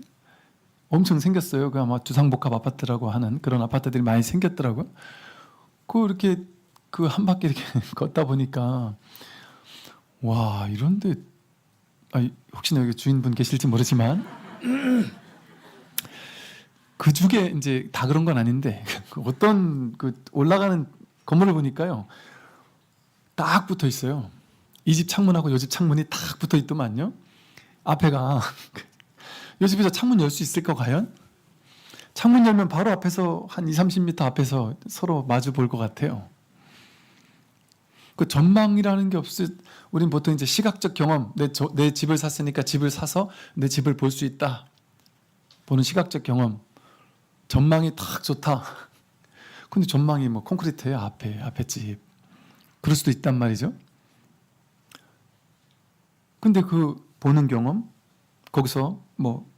엄청 생겼어요. 그 아마 주상복합 아파트라고 하는 그런 아파트들이 많이 생겼더라고요. 이렇게 그 한 바퀴 이렇게 걷다 보니까 와 이런데 혹시나 여기 주인분 계실지 모르지만 그 중에 이제 다 그런 건 아닌데 어떤 그 올라가는 건물을 보니까요 딱 붙어 있어요. 이 집 창문하고 이 집 창문이 딱 붙어 있더만요. 앞에가 이 집에서 창문 열 수 있을까 과연? 창문 열면 바로 앞에서 한 20-30m 앞에서 서로 마주 볼 것 같아요. 그 전망이라는 게 우린 보통 이제 시각적 경험, 내 집을 샀으니까 집을 사서 내 집을 볼 수 있다. 보는 시각적 경험. 전망이 딱 좋다. 근데 전망이 뭐 콘크리트예요, 앞에 집. 그럴 수도 있단 말이죠. 근데 그 보는 경험, 거기서 뭐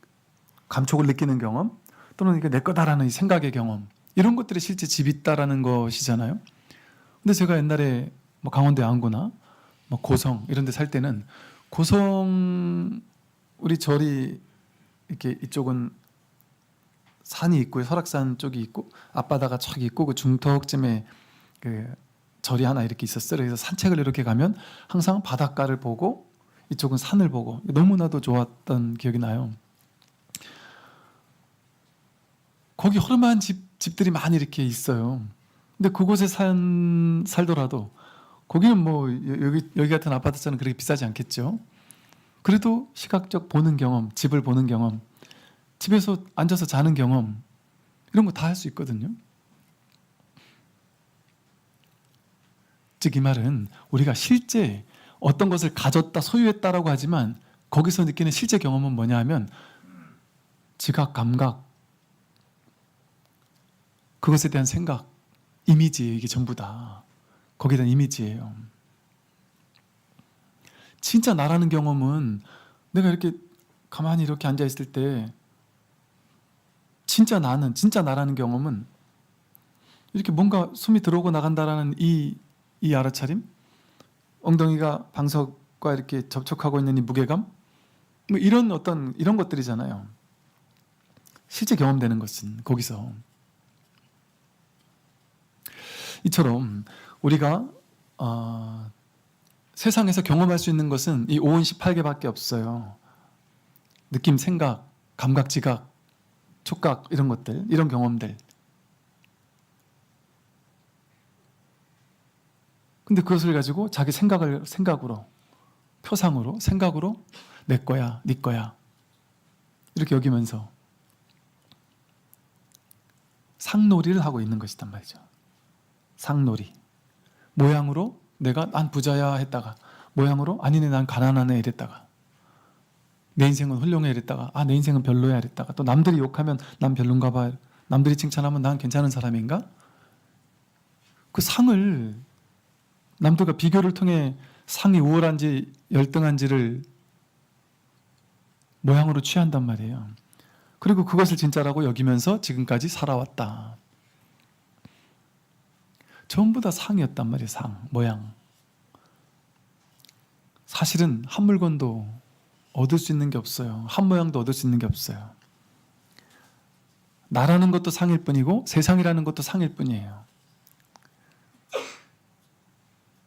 감촉을 느끼는 경험, 또는 이게 내 거다라는 이 생각의 경험, 이런 것들이 실제 집이 있다라는 것이잖아요. 근데 제가 옛날에 뭐 강원도 양구나 뭐 고성 이런 데 살 때는 고성 우리 절이 이렇게 이쪽은 산이 있고 설악산 쪽이 있고 앞바다가 쫙 있고 그 중턱쯤에 그 절이 하나 이렇게 있었어요. 그래서 산책을 이렇게 가면 항상 바닷가를 보고 이쪽은 산을 보고 너무나도 좋았던 기억이 나요. 거기 허름한 집들이 많이 이렇게 있어요. 근데 그곳에 살더라도 거기는 뭐 여기 같은 아파트처럼 그렇게 비싸지 않겠죠. 그래도 시각적 보는 경험, 집을 보는 경험, 집에서 앉아서 자는 경험 이런 거 다 할 수 있거든요. 즉 이 말은 우리가 실제 어떤 것을 가졌다, 소유했다라고 하지만 거기서 느끼는 실제 경험은 뭐냐 하면 지각, 감각, 그것에 대한 생각, 이미지예요. 이게 전부 다. 거기에 대한 이미지예요. 진짜 나라는 경험은 내가 이렇게 가만히 이렇게 앉아있을 때 진짜 나라는 경험은 이렇게 뭔가 숨이 들어오고 나간다라는 이 알아차림? 엉덩이가 방석 상과 이렇게 접촉하고 있는 이 무게감, 뭐 이런 이런 것들이잖아요. 실제 경험되는 것은 거기서. 이처럼 우리가 세상에서 경험할 수 있는 것은 이 오온 18개밖에 없어요. 느낌, 생각, 감각, 지각, 촉각, 이런 것들, 이런 경험들. 근데 그것을 가지고 자기 생각으로, 표상으로, 생각으로 내 거야, 네 거야 이렇게 여기면서 상놀이를 하고 있는 것이단 말이죠. 상놀이. 모양으로 난 부자야 했다가, 모양으로 아니네 난 가난하네 이랬다가, 내 인생은 훌륭해 이랬다가, 내 인생은 별로야 이랬다가, 또 남들이 욕하면 난 별론가 봐, 남들이 칭찬하면 난 괜찮은 사람인가? 그 상을, 남들과 비교를 통해 상이 우월한지 열등한지를 모양으로 취한단 말이에요. 그리고 그것을 진짜라고 여기면서 지금까지 살아왔다. 전부 다 상이었단 말이에요. 상, 모양. 사실은 한 물건도 얻을 수 있는 게 없어요. 한 모양도 얻을 수 있는 게 없어요. 나라는 것도 상일 뿐이고 세상이라는 것도 상일 뿐이에요.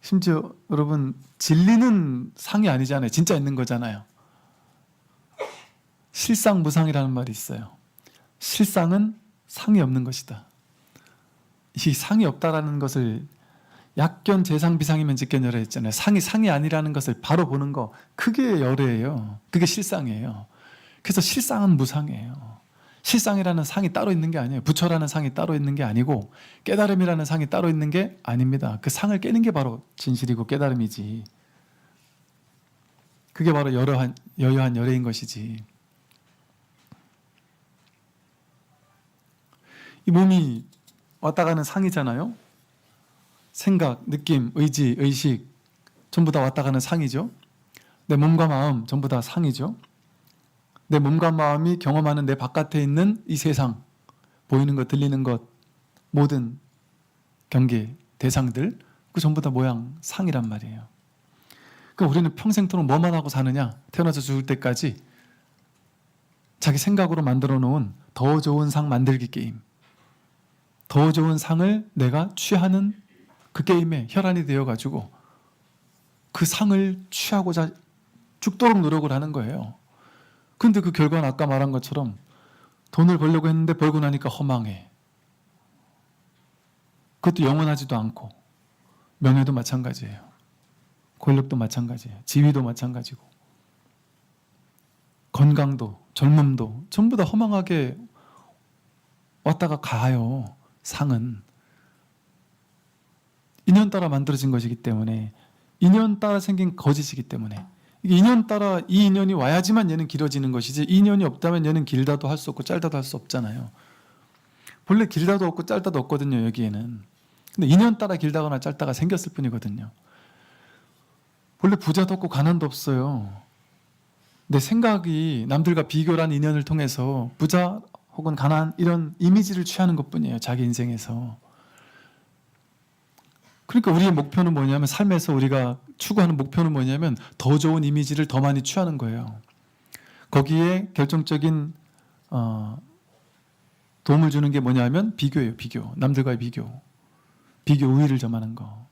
심지어 여러분, 진리는 상이 아니잖아요. 진짜 있는 거잖아요. 실상무상이라는 말이 있어요. 실상은 상이 없는 것이다. 이 상이 없다라는 것을 약견 재상 비상이면 직견 열애 했잖아요. 상이 아니라는 것을 바로 보는 거, 그게 열애예요. 그게 실상이에요. 그래서 실상은 무상이에요. 실상이라는 상이 따로 있는 게 아니에요. 부처라는 상이 따로 있는 게 아니고 깨달음이라는 상이 따로 있는 게 아닙니다. 그 상을 깨는 게 바로 진실이고 깨달음이지. 그게 바로 여여한 열애인 것이지. 이 몸이 왔다 가는 상이잖아요. 생각, 느낌, 의지, 의식 전부 다 왔다 가는 상이죠. 내 몸과 마음 전부 다 상이죠. 내 몸과 마음이 경험하는 내 바깥에 있는 이 세상, 보이는 것, 들리는 것, 모든 경계, 대상들, 그 전부 다 모양, 상이란 말이에요. 그러니까 우리는 평생토록 뭐만 하고 사느냐? 태어나서 죽을 때까지 자기 생각으로 만들어 놓은 더 좋은 상 만들기 게임, 더 좋은 상을 내가 취하는 그 게임에 혈안이 되어가지고 그 상을 취하고자 죽도록 노력을 하는 거예요. 근데 그 결과는 아까 말한 것처럼 돈을 벌려고 했는데 벌고 나니까 허망해. 그것도 영원하지도 않고, 명예도 마찬가지예요. 권력도 마찬가지예요. 지위도 마찬가지고, 건강도, 젊음도 전부 다 허망하게 왔다가 가요. 상은 인연 따라 만들어진 것이기 때문에, 인연 따라 생긴 거짓이기 때문에, 이게 인연 따라 이 인연이 와야지만 얘는 길어지는 것이지, 이 인연이 없다면 얘는 길다도 할 수 없고 짧다도 할 수 없잖아요. 본래 길다도 없고 짧다도 없거든요, 여기에는. 근데 인연 따라 길다거나 짧다가 생겼을 뿐이거든요. 본래 부자도 없고 가난도 없어요. 내 생각이 남들과 비교란 인연을 통해서 부자 혹은 가난 이런 이미지를 취하는 것뿐이에요, 자기 인생에서. 그러니까 우리의 목표는 뭐냐면, 삶에서 우리가 추구하는 목표는 뭐냐면 더 좋은 이미지를 더 많이 취하는 거예요. 거기에 결정적인 도움을 주는 게 뭐냐면 비교예요. 비교. 남들과의 비교. 비교 우위를 점하는 거.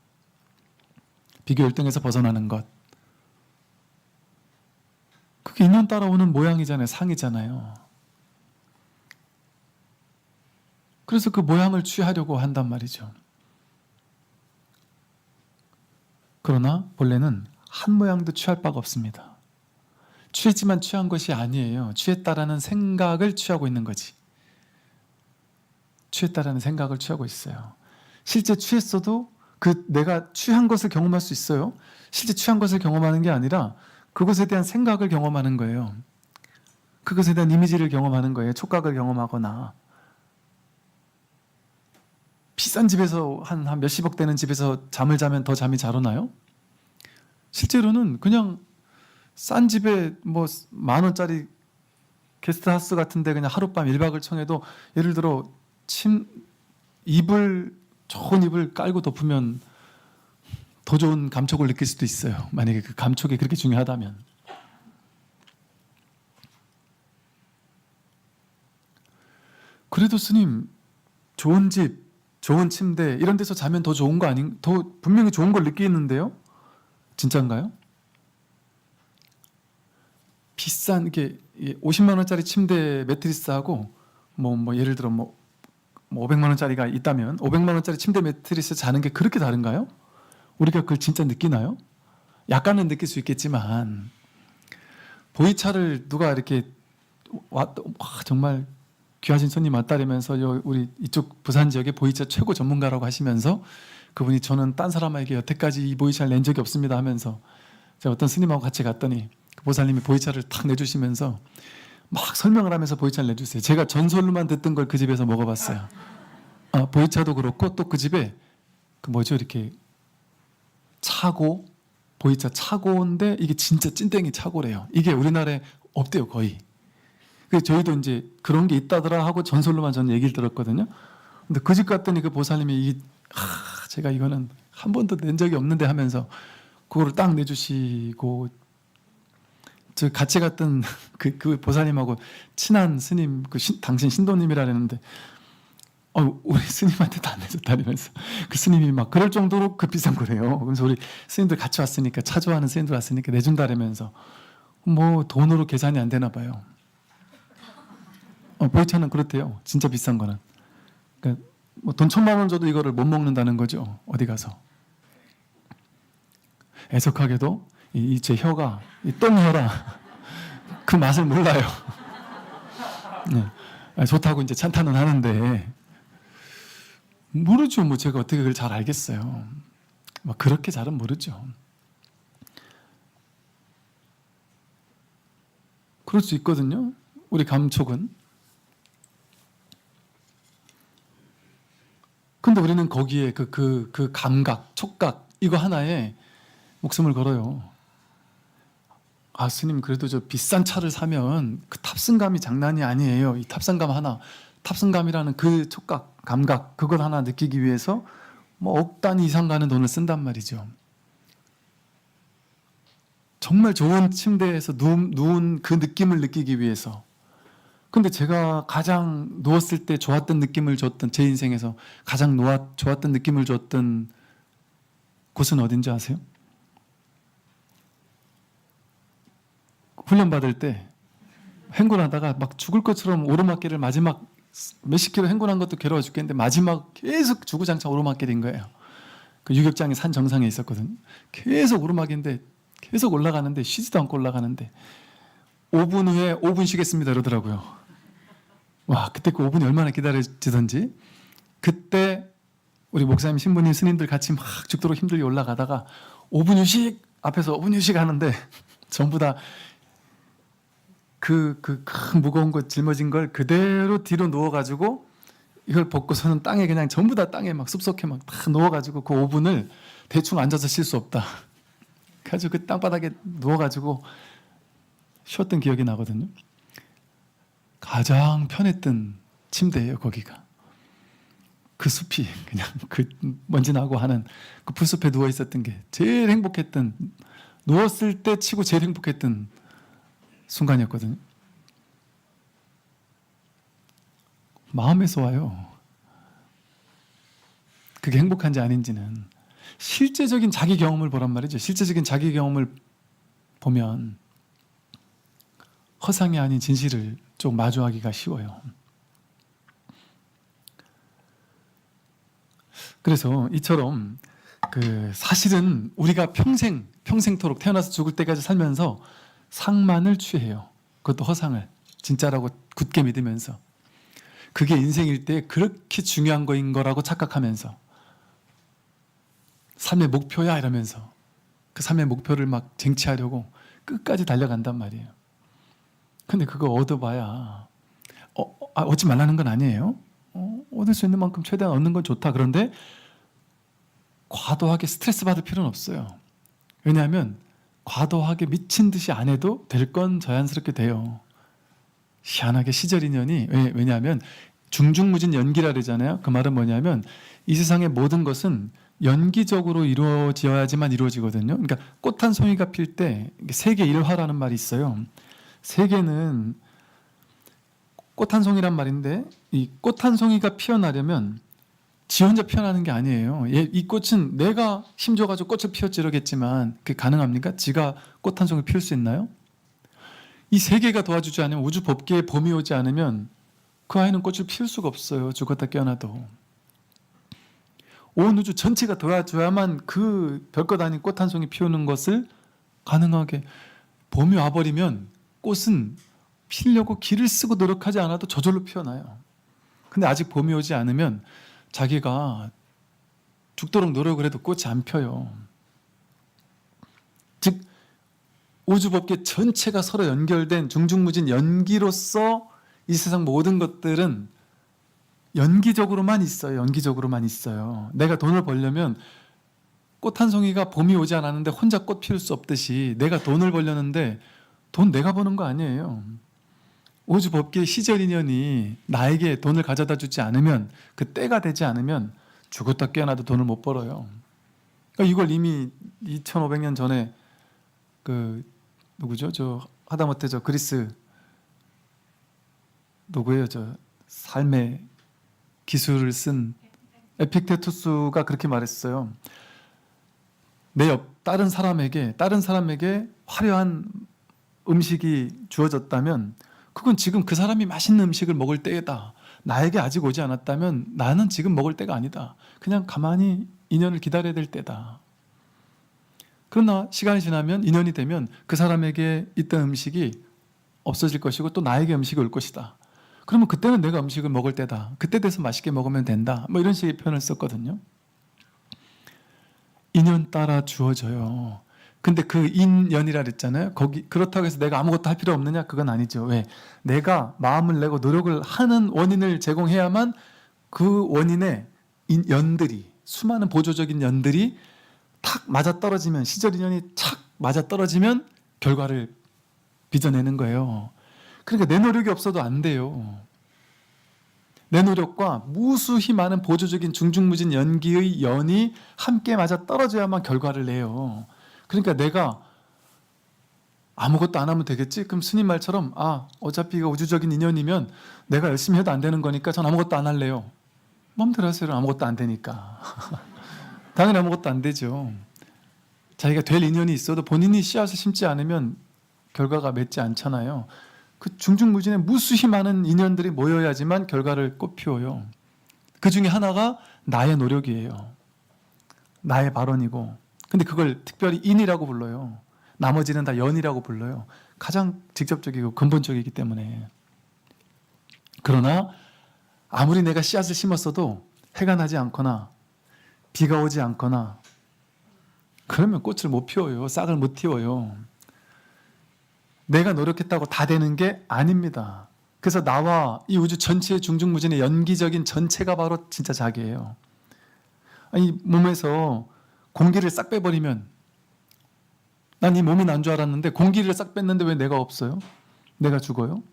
비교 열등에서 벗어나는 것. 그게 인연 따라오는 모양이잖아요. 상이잖아요. 그래서 그 모양을 취하려고 한단 말이죠. 그러나 본래는 한 모양도 취할 바가 없습니다. 취했지만 취한 것이 아니에요. 취했다라는 생각을 취하고 있는 거지. 취했다라는 생각을 취하고 있어요. 실제 취했어도 그 내가 취한 것을 경험할 수 있어요. 실제 취한 것을 경험하는 게 아니라 그것에 대한 생각을 경험하는 거예요. 그것에 대한 이미지를 경험하는 거예요. 촉각을 경험하거나. 비싼 집에서 한 몇십억 되는 집에서 잠을 자면 더 잠이 잘 오나요? 실제로는 그냥 싼 집에 뭐 10,000원짜리 게스트하우스 같은데 그냥 하룻밤 1박을 청해도, 예를 들어 좋은 이불 깔고 덮으면 더 좋은 감촉을 느낄 수도 있어요. 만약에 그 감촉이 그렇게 중요하다면. 그래도 스님, 좋은 집, 좋은 침대 이런 데서 자면 더 좋은 거 더 분명히 좋은 걸 느끼겠는데요? 진짠가요? 비싼 게 50만 원짜리 침대 매트리스하고 예를 들어 500만 원짜리가 있다면 500만 원짜리 침대 매트리스 자는 게 그렇게 다른가요? 우리가 그걸 진짜 느끼나요? 약간은 느낄 수 있겠지만 보이차를 누가 이렇게 정말 귀하신 손님 왔다라면서 우리 이쪽 부산 지역의 보이차 최고 전문가라고 하시면서 그분이 저는 딴 사람에게 여태까지 이 보이차를 낸 적이 없습니다 하면서 제가 어떤 스님하고 같이 갔더니 그 보살님이 보이차를 탁 내주시면서 막 설명을 하면서 보이차를 내주세요. 제가 전설로만 듣던 걸 그 집에서 먹어봤어요. 보이차도 그렇고 또 그 집에 이렇게 차고 보이차 차고인데 이게 진짜 찐땡이 차고래요. 이게 우리나라에 없대요 거의. 그래서 저희도 이제 그런 게 있다더라 하고 전설로만 저는 얘기를 들었거든요. 근데 그 집 갔더니 그 보살님이 제가 이거는 한 번도 낸 적이 없는데 하면서 그거를 딱 내주시고 저 같이 갔던 그 보살님하고 친한 스님 당신 신도님이라 그랬는데 우리 스님한테도 안 내줬다면서 그 스님이 막 그럴 정도로 그 비싼 거래요. 그래서 우리 스님들 같이 왔으니까 차 좋아하는 스님들 왔으니까 내준다라면서 돈으로 계산이 안 되나 봐요. 보이차는 그렇대요. 진짜 비싼 거는. 그러니까 돈 1,000만 원 줘도 이거를 못 먹는다는 거죠. 어디 가서. 애석하게도 제 혀가 똥혀라 그 맛을 몰라요. 네. 좋다고 이제 찬탄은 하는데 모르죠. 제가 어떻게 그걸 잘 알겠어요. 그렇게 잘은 모르죠. 그럴 수 있거든요. 우리 감촉은. 근데 우리는 거기에 그 감각, 촉각 이거 하나에 목숨을 걸어요. 스님 그래도 저 비싼 차를 사면 그 탑승감이 장난이 아니에요. 이 탑승감 하나, 탑승감이라는 그 촉각, 감각 그걸 하나 느끼기 위해서 억 단위 이상 가는 돈을 쓴단 말이죠. 정말 좋은 침대에서 누운 그 느낌을 느끼기 위해서. 근데 제가 가장 누웠을 때 좋았던 느낌을 줬던 제 인생에서 가장 좋았던 느낌을 줬던 곳은 어딘지 아세요? 훈련받을 때 행군하다가 막 죽을 것처럼 오르막길을 마지막 몇십 킬로 행군한 것도 괴로워 죽겠는데 마지막 계속 주구장창 오르막길인 거예요. 그 유격장이 산 정상에 있었거든요. 계속 오르막인데 계속 올라가는데 쉬지도 않고 올라가는데 5분 후에 5분 쉬겠습니다 이러더라고요. 와, 그때 그 5분이 얼마나 기다려지던지. 그때 우리 목사님, 신부님, 스님들 같이 막 죽도록 힘들게 올라가다가 5분 휴식 앞에서 5분 휴식 하는데 전부 다 큰 무거운 거 짊어진 걸 그대로 뒤로 누워가지고 이걸 벗고서는 땅에 그냥 전부 다 땅에 막 숲속에 막 다 누워가지고 그 5분을 대충 앉아서 쉴 수 없다. 그래가지고 그 땅바닥에 누워가지고 쉬었던 기억이 나거든요. 가장 편했던 침대예요, 거기가. 그 숲이 그냥 그 먼지 나고 하는 그 풀숲에 누워 있었던 게 제일 행복했던, 누웠을 때 치고 제일 행복했던 순간이었거든요. 마음에서 와요. 그게 행복한지 아닌지는. 실제적인 자기 경험을 보란 말이죠. 실제적인 자기 경험을 보면 허상이 아닌 진실을 좀 마주하기가 쉬워요. 그래서 이처럼 사실은 우리가 평생토록 태어나서 죽을 때까지 살면서 상만을 취해요. 그것도 허상을 진짜라고 굳게 믿으면서 그게 인생일 때 그렇게 중요한 거인 거라고 착각하면서 삶의 목표야 이러면서 그 삶의 목표를 막 쟁취하려고 끝까지 달려간단 말이에요. 근데 그거 얻어봐야 얻지 말라는 건 아니에요. 얻을 수 있는 만큼 최대한 얻는 건 좋다. 그런데 과도하게 스트레스 받을 필요는 없어요. 왜냐하면 과도하게 미친 듯이 안 해도 될 건 자연스럽게 돼요. 희한하게 시절 인연이, 왜냐하면 중중무진 연기라 그러잖아요. 그 말은 뭐냐면 이 세상의 모든 것은 연기적으로 이루어져야지만 이루어지거든요. 그러니까 꽃 한 송이가 필 때 세계 일화라는 말이 있어요. 세계는 꽃 한 송이란 말인데 이 꽃 한 송이가 피어나려면 지 혼자 피어나는 게 아니에요. 이 꽃은 내가 힘줘가지고 꽃을 피웠지르겠지만 그게 가능합니까? 지가 꽃 한 송이 피울 수 있나요? 이 세계가 도와주지 않으면, 우주 법계에 봄이 오지 않으면 그 아이는 꽃을 피울 수가 없어요. 죽었다 깨어나도. 온 우주 전체가 도와줘야만 그 별것 아닌 꽃 한 송이 피우는 것을 가능하게. 봄이 와버리면 꽃은 피려고 기를 쓰고 노력하지 않아도 저절로 피어나요. 근데 아직 봄이 오지 않으면 자기가 죽도록 노력을 해도 꽃이 안 펴요. 즉 우주법계 전체가 서로 연결된 중중무진 연기로서 이 세상 모든 것들은 연기적으로만 있어요. 연기적으로만 있어요. 내가 돈을 벌려면 꽃 한 송이가 봄이 오지 않았는데 혼자 꽃 피울 수 없듯이 내가 돈을 벌려는데 돈 내가 버는 거 아니에요. 우주법계의 시절 인연이 나에게 돈을 가져다 주지 않으면, 그 때가 되지 않으면 죽었다 깨어나도 돈을 못 벌어요. 그러니까 이걸 이미 2500년 전에 그 누구죠? 저 하다못해 저 그리스 누구예요? 저 삶의 기술을 쓴 에픽테투스가 그렇게 말했어요. 내 옆 다른 사람에게 화려한 음식이 주어졌다면 그건 지금 그 사람이 맛있는 음식을 먹을 때다. 나에게 아직 오지 않았다면 나는 지금 먹을 때가 아니다. 그냥 가만히 인연을 기다려야 될 때다. 그러나 시간이 지나면, 인연이 되면 그 사람에게 있던 음식이 없어질 것이고 또 나에게 음식이 올 것이다. 그러면 그때는 내가 음식을 먹을 때다. 그때 돼서 맛있게 먹으면 된다. 뭐 이런 식의 표현을 썼거든요. 인연 따라 주어져요. 근데 그 인연이라 그랬잖아요. 그렇다고 해서 내가 아무것도 할 필요 없느냐? 그건 아니죠. 왜? 내가 마음을 내고 노력을 하는 원인을 제공해야만 그 원인의 연들이, 수많은 보조적인 연들이 탁 맞아떨어지면, 시절 인연이 착 맞아떨어지면 결과를 빚어내는 거예요. 그러니까 내 노력이 없어도 안 돼요. 내 노력과 무수히 많은 보조적인 중중무진 연기의 연이 함께 맞아떨어져야만 결과를 내요. 그러니까 내가 아무것도 안 하면 되겠지? 그럼 스님 말처럼 어차피 이거 우주적인 인연이면 내가 열심히 해도 안 되는 거니까 전 아무것도 안 할래요. 마음대로 하세요. 아무것도 안 되니까. 당연히 아무것도 안 되죠. 자기가 될 인연이 있어도 본인이 씨앗을 심지 않으면 결과가 맺지 않잖아요. 그 중중무진의 무수히 많은 인연들이 모여야지만 결과를 꽃피워요. 그 중에 하나가 나의 노력이에요. 나의 발언이고. 근데 그걸 특별히 인이라고 불러요. 나머지는 다 연이라고 불러요. 가장 직접적이고 근본적이기 때문에. 그러나 아무리 내가 씨앗을 심었어도 해가 나지 않거나 비가 오지 않거나 그러면 꽃을 못 피워요. 싹을 못 틔워요. 내가 노력했다고 다 되는 게 아닙니다. 그래서 나와 이 우주 전체의 중중무진의 연기적인 전체가 바로 진짜 자기예요. 이 몸에서 공기를 싹 빼버리면, 난 이 몸이 난 줄 알았는데 공기를 싹 뺐는데 왜 내가 없어요? 내가 죽어요?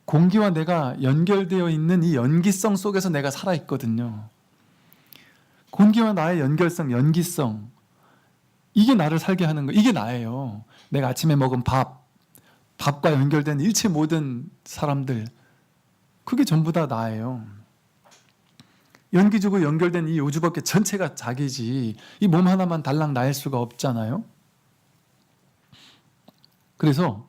공기와 내가 연결되어 있는 이 연기성 속에서 내가 살아있거든요. 공기와 나의 연결성, 연기성, 이게 나를 살게 하는 거예요. 이게 나예요. 내가 아침에 먹은 밥과 연결된 일체 모든 사람들, 그게 전부 다 나예요. 연기적으로 연결된 이 우주법계 전체가 자기지 이 몸 하나만 달랑 나일 수가 없잖아요. 그래서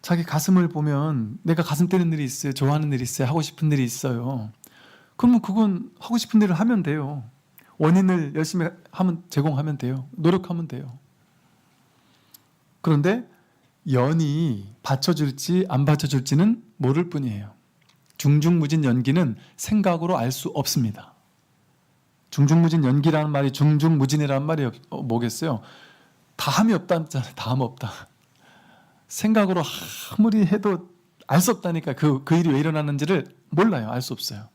자기 가슴을 보면 내가 가슴 뛰는 일이 있어요. 좋아하는 일이 있어요. 하고 싶은 일이 있어요. 그러면 그건 하고 싶은 일을 하면 돼요. 원인을 열심히 제공하면 돼요. 노력하면 돼요. 그런데 연이 받쳐줄지 안 받쳐줄지는 모를 뿐이에요. 중중무진 연기는 생각으로 알 수 없습니다. 중중무진 연기라는 말이 중중무진이라는 말이 뭐겠어요? 다함이 없다잖아요. 다함 없다. 생각으로 아무리 해도 알 수 없다니까. 그 일이 왜 일어나는지를 몰라요. 알 수 없어요.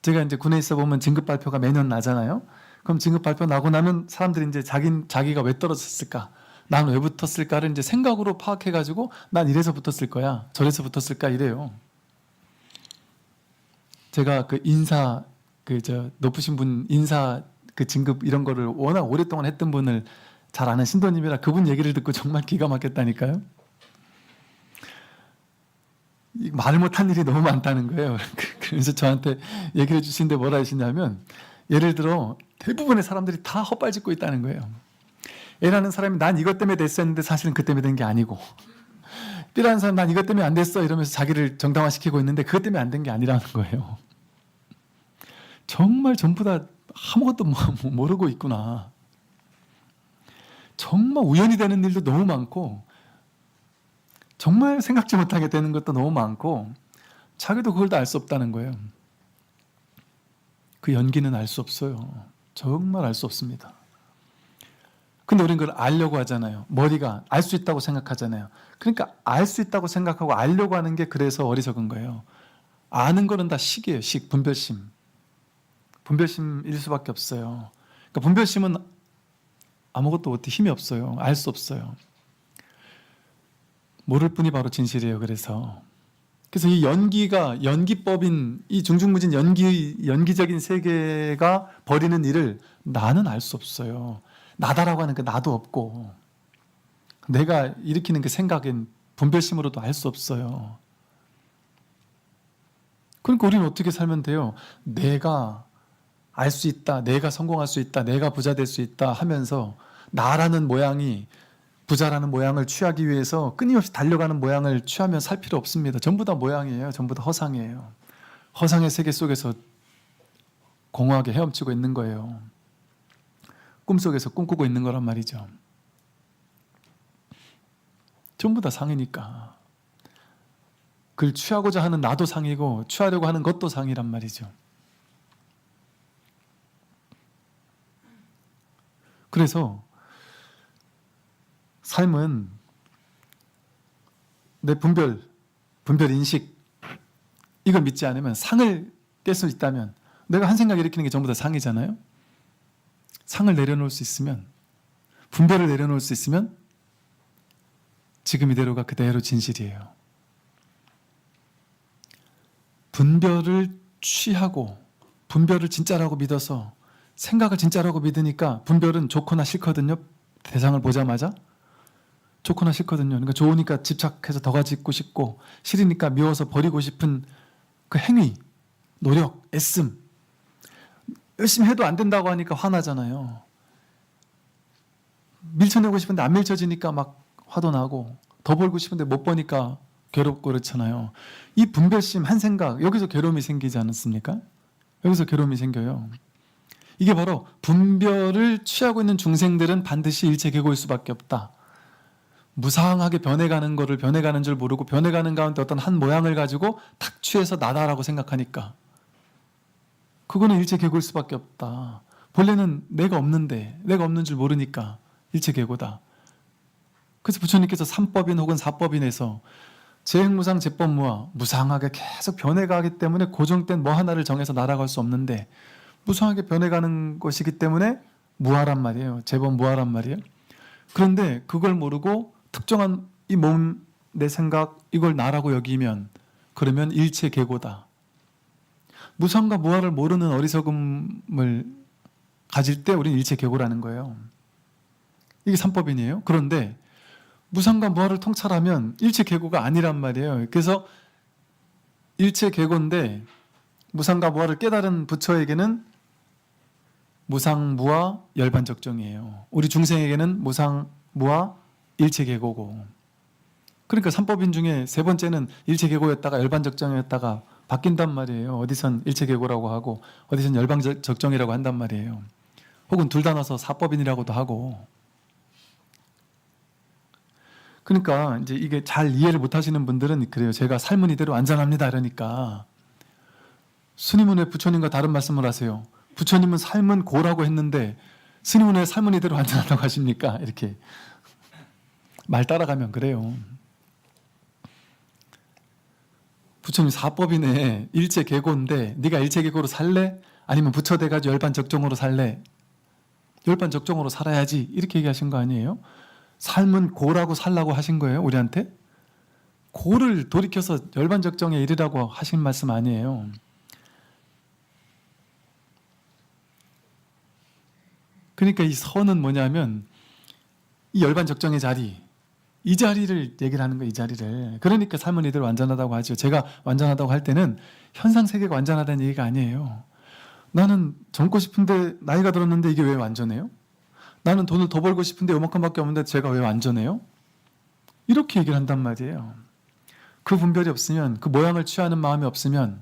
제가 이제 군에 있어 보면 진급 발표가 매년 나잖아요. 그럼 진급 발표 나고 나면 사람들이 이제 자기가 왜 떨어졌을까? 난 왜 붙었을까를 이제 생각으로 파악해가지고 난 이래서 붙었을 거야. 저래서 붙었을까? 이래요. 제가 그 인사 높으신 분 인사 그 진급 이런 거를 워낙 오랫동안 했던 분을 잘 아는 신도님이라 그분 얘기를 듣고 정말 기가 막혔다니까요. 말 못한 일이 너무 많다는 거예요. 그래서 저한테 얘기를 해주시는데 뭐라 하시냐면, 예를 들어 대부분의 사람들이 다 헛발짓고 있다는 거예요. A라는 사람이 난 이것 때문에 됐어 했는데 사실은 그 때문에 된 게 아니고, B라는 사람 난 이것 때문에 안 됐어 이러면서 자기를 정당화시키고 있는데 그것 때문에 안 된 게 아니라는 거예요. 정말 전부 다 아무것도 모르고 있구나. 정말 우연히 되는 일도 너무 많고, 정말 생각지 못하게 되는 것도 너무 많고, 자기도 그걸 다 알 수 없다는 거예요. 그 연기는 알 수 없어요. 정말 알 수 없습니다. 근데 우리는 그걸 알려고 하잖아요. 머리가 알 수 있다고 생각하잖아요. 그러니까 알 수 있다고 생각하고 알려고 하는 게 그래서 어리석은 거예요. 아는 거는 다 식이에요. 식, 분별심. 분별심일 수밖에 없어요. 그러니까 분별심은 아무것도 어떻게 힘이 없어요. 알 수 없어요. 모를 뿐이 바로 진실이에요. 그래서 이 연기법인 이 중중무진 연기적인 세계가 벌이는 일을 나는 알 수 없어요. 나다라고 하는 그 나도 없고, 내가 일으키는 그 생각은 분별심으로도 알 수 없어요. 그러니까 우리는 어떻게 살면 돼요? 내가 알 수 있다, 내가 성공할 수 있다, 내가 부자 될 수 있다 하면서 나라는 모양이 부자라는 모양을 취하기 위해서 끊임없이 달려가는 모양을 취하면 살 필요 없습니다. 전부 다 모양이에요. 전부 다 허상이에요. 허상의 세계 속에서 공허하게 헤엄치고 있는 거예요. 꿈속에서 꿈꾸고 있는 거란 말이죠. 전부 다 상이니까. 그걸 취하고자 하는 나도 상이고 취하려고 하는 것도 상이란 말이죠. 그래서 삶은 내 분별 인식, 이걸 믿지 않으면, 상을 뗄 수 있다면, 내가 한 생각 일으키는 게 전부 다 상이잖아요. 상을 내려놓을 수 있으면, 분별을 내려놓을 수 있으면 지금 이대로가 그대로 진실이에요. 분별을 취하고 분별을 진짜라고 믿어서 생각을 진짜라고 믿으니까 분별은 좋거나 싫거든요. 대상을 보자마자 좋거나 싫거든요. 그러니까 좋으니까 집착해서 더 가지고 싶고, 싫으니까 미워서 버리고 싶은 그 행위, 노력, 애씀. 열심히 해도 안 된다고 하니까 화나잖아요. 밀쳐내고 싶은데 안 밀쳐지니까 막 화도 나고, 더 벌고 싶은데 못 버니까 괴롭고 그렇잖아요. 이 분별심 한 생각, 여기서 괴로움이 생기지 않았습니까? 여기서 괴로움이 생겨요. 이게 바로 분별을 취하고 있는 중생들은 반드시 일체계고일 수밖에 없다. 무상하게 변해가는 거를 변해가는 줄 모르고 변해가는 가운데 어떤 한 모양을 가지고 탁 취해서 나다라고 생각하니까 그거는 일체계고일 수밖에 없다. 본래는 내가 없는데, 내가 없는 줄 모르니까 일체계고다. 그래서 부처님께서 삼법인 혹은 사법인에서 재행무상 제법무아, 무상하게 계속 변해가기 때문에 고정된 뭐 하나를 정해서 날아갈 수 없는데, 무상하게 변해가는 것이기 때문에 무아란 말이에요. 제법 무아란 말이에요. 그런데 그걸 모르고 특정한 이 몸, 내 생각, 이걸 나라고 여기면, 그러면 일체계고다. 무상과 무아를 모르는 어리석음을 가질 때 우리는 일체계고라는 거예요. 이게 삼법인이에요. 그런데 무상과 무아를 통찰하면 일체계고가 아니란 말이에요. 그래서 일체계고인데 무상과 무아를 깨달은 부처에게는 무상무아 열반적정이에요. 우리 중생에게는 무상무아 일체계고고. 그러니까 삼법인 중에 세 번째는 일체계고였다가 열반적정이었다가 바뀐단 말이에요. 어디선 일체계고라고 하고 어디선 열반적정이라고 한단 말이에요. 혹은 둘 다 나서 사법인이라고도 하고. 그러니까 이제 이게 잘 이해를 못 하시는 분들은 그래요. 제가 삶은 이대로 안전합니다 이러니까, 스님은 왜 부처님과 다른 말씀을 하세요? 부처님은 삶은 고라고 했는데 스님은 왜 삶은 이대로 안전하다고 하십니까? 이렇게 말 따라가면 그래요. 부처님 사법이네, 일체계고인데 네가 일체계고로 살래? 아니면 부처 돼가지고 열반적정으로 살래? 열반적정으로 살아야지, 이렇게 얘기하신 거 아니에요? 삶은 고라고 살라고 하신 거예요, 우리한테? 고를 돌이켜서 열반적정에 이르라고 하신 말씀 아니에요. 그러니까 이 선은 뭐냐면 이 열반 적정의 자리, 이 자리를 얘기를 하는 거예요. 이 자리를. 그러니까 삶은 이대로 완전하다고 하죠. 제가 완전하다고 할 때는 현상 세계가 완전하다는 얘기가 아니에요. 나는 젊고 싶은데 나이가 들었는데 이게 왜 완전해요? 나는 돈을 더 벌고 싶은데 요만큼밖에 없는데 제가 왜 완전해요? 이렇게 얘기를 한단 말이에요. 그 분별이 없으면, 그 모양을 취하는 마음이 없으면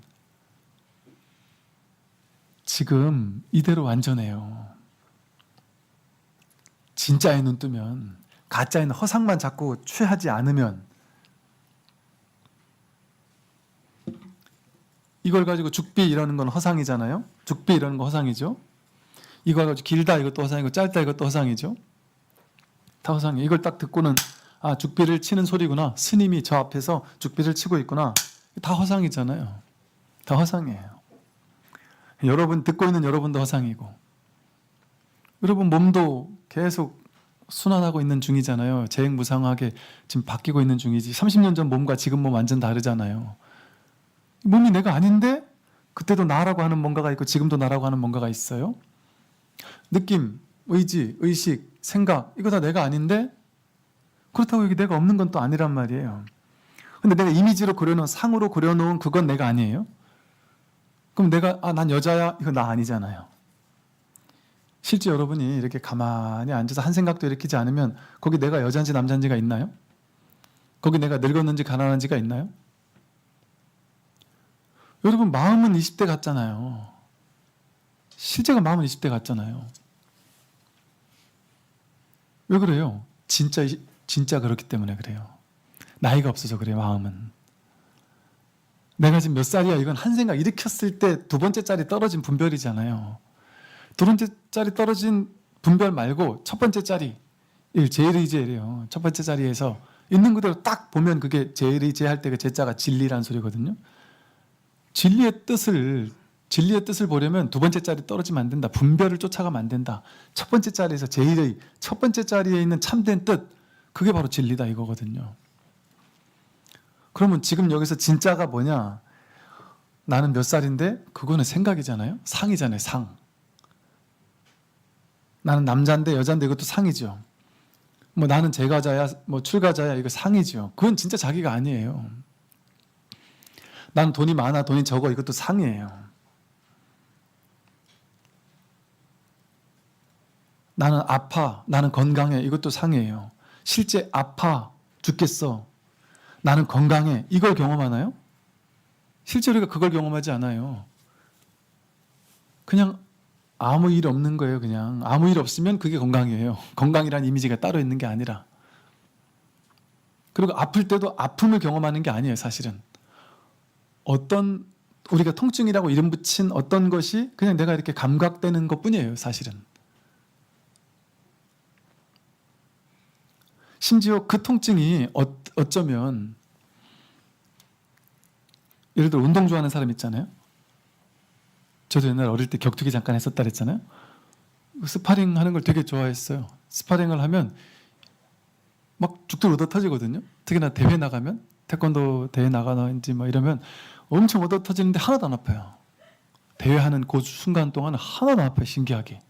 지금 이대로 완전해요. 진짜에 눈 뜨면, 가짜에는 허상만 자꾸 취하지 않으면, 이걸 가지고 죽비 이러는 건 허상이잖아요. 죽비 이러는 거 허상이죠. 이걸 가지고 길다 이것도 허상이고 짧다 이것도 허상이죠. 다 허상이에요. 이걸 딱 듣고는 아, 죽비를 치는 소리구나. 스님이 저 앞에서 죽비를 치고 있구나. 다 허상이잖아요. 다 허상이에요. 여러분, 듣고 있는 여러분도 허상이고, 여러분 몸도 계속 순환하고 있는 중이잖아요. 재행무상하게 지금 바뀌고 있는 중이지. 30년 전 몸과 지금 몸 완전 다르잖아요. 몸이 내가 아닌데 그때도 나라고 하는 뭔가가 있고 지금도 나라고 하는 뭔가가 있어요. 느낌, 의지, 의식, 생각, 이거 다 내가 아닌데 그렇다고 이게 내가 없는 건 또 아니란 말이에요. 근데 내가 이미지로 그려놓은, 상으로 그려놓은 그건 내가 아니에요? 그럼 내가 난 여자야? 이거 나 아니잖아요. 실제 여러분이 이렇게 가만히 앉아서 한 생각도 일으키지 않으면 거기 내가 여자인지 남자인지가 있나요? 거기 내가 늙었는지 가난한지가 있나요? 여러분 마음은 20대 같잖아요. 실제가 마음은 20대 같잖아요. 왜 그래요? 진짜 그렇기 때문에 그래요. 나이가 없어서 그래요. 마음은. 내가 지금 몇 살이야? 이건 한 생각 일으켰을 때 두 번째 짤이 떨어진 분별이잖아요. 두 번째 짤이 떨어진 분별 말고 첫 번째 짤이 제일의제예요. 첫 번째 자리에서 있는 그대로 딱 보면 그게 제일의제 할 때 그 제자가 진리란 소리거든요. 진리의 뜻을 보려면 두 번째 짤이 떨어지면 안 된다. 분별을 쫓아가면 안 된다. 첫 번째 짤에서 제일의 첫 번째 자리에 있는 참된 뜻, 그게 바로 진리다 이거거든요. 그러면 지금 여기서 진짜가 뭐냐? 나는 몇 살인데 그거는 생각이잖아요. 상이잖아요. 상. 나는 남자인데 여자인데 이것도 상이죠. 뭐 나는 제가자야, 뭐 출가자야, 이거 상이죠. 그건 진짜 자기가 아니에요. 나는 돈이 많아, 돈이 적어, 이것도 상이에요. 나는 아파, 나는 건강해, 이것도 상이에요. 실제 아파, 죽겠어, 나는 건강해, 이걸 경험하나요? 실제 우리가 그걸 경험하지 않아요. 그냥 아무 일 없는 거예요. 그냥 아무 일 없으면 그게 건강이에요. 건강이라는 이미지가 따로 있는 게 아니라. 그리고 아플 때도 아픔을 경험하는 게 아니에요. 사실은 어떤 우리가 통증이라고 이름 붙인 어떤 것이 그냥 내가 이렇게 감각되는 것뿐이에요. 사실은. 심지어 그 통증이 어쩌면 예를 들어 운동 좋아하는 사람 있잖아요. 저도 옛날 어릴 때 격투기 잠깐 했었다 그랬잖아요. 스파링 하는 걸 되게 좋아했어요. 스파링을 하면 막 죽들 얻어 터지거든요. 특히나 대회 나가면, 태권도 대회 나가는지 뭐 이러면 엄청 얻어 터지는데 하나도 안 아파요. 대회하는 그 순간 동안 하나도 안 아파요. 신기하게.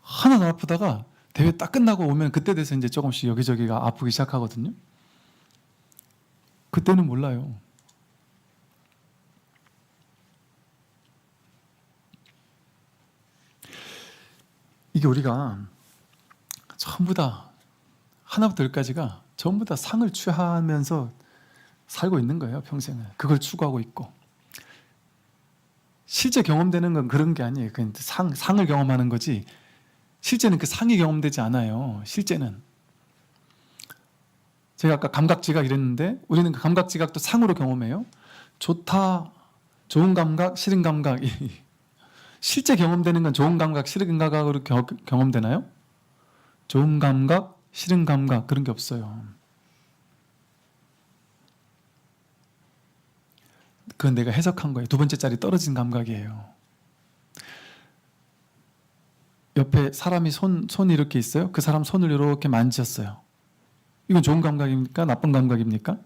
하나도 안 아프다가 대회 딱 끝나고 오면 그때 돼서 이제 조금씩 여기저기가 아프기 시작하거든요. 그때는 몰라요. 이게 우리가 전부 다 하나부터 열까지가 전부 다 상을 취하면서 살고 있는 거예요. 평생을. 그걸 추구하고 있고. 실제 경험되는 건 그런 게 아니에요. 그냥 상을 경험하는 거지 실제는 그 상이 경험되지 않아요. 실제는. 제가 아까 감각지각 이랬는데 우리는 그 감각지각도 상으로 경험해요. 좋다, 좋은 감각, 싫은 감각. 실제 경험되는 건 좋은 감각, 싫은 감각으로 경험되나요? 좋은 감각, 싫은 감각 그런 게 없어요. 그건 내가 해석한 거예요. 두 번째 짤이 떨어진 감각이에요. 옆에 사람이 손이 이렇게 있어요. 그 사람 손을 이렇게 만지셨어요. 이건 좋은 감각입니까? 나쁜 감각입니까?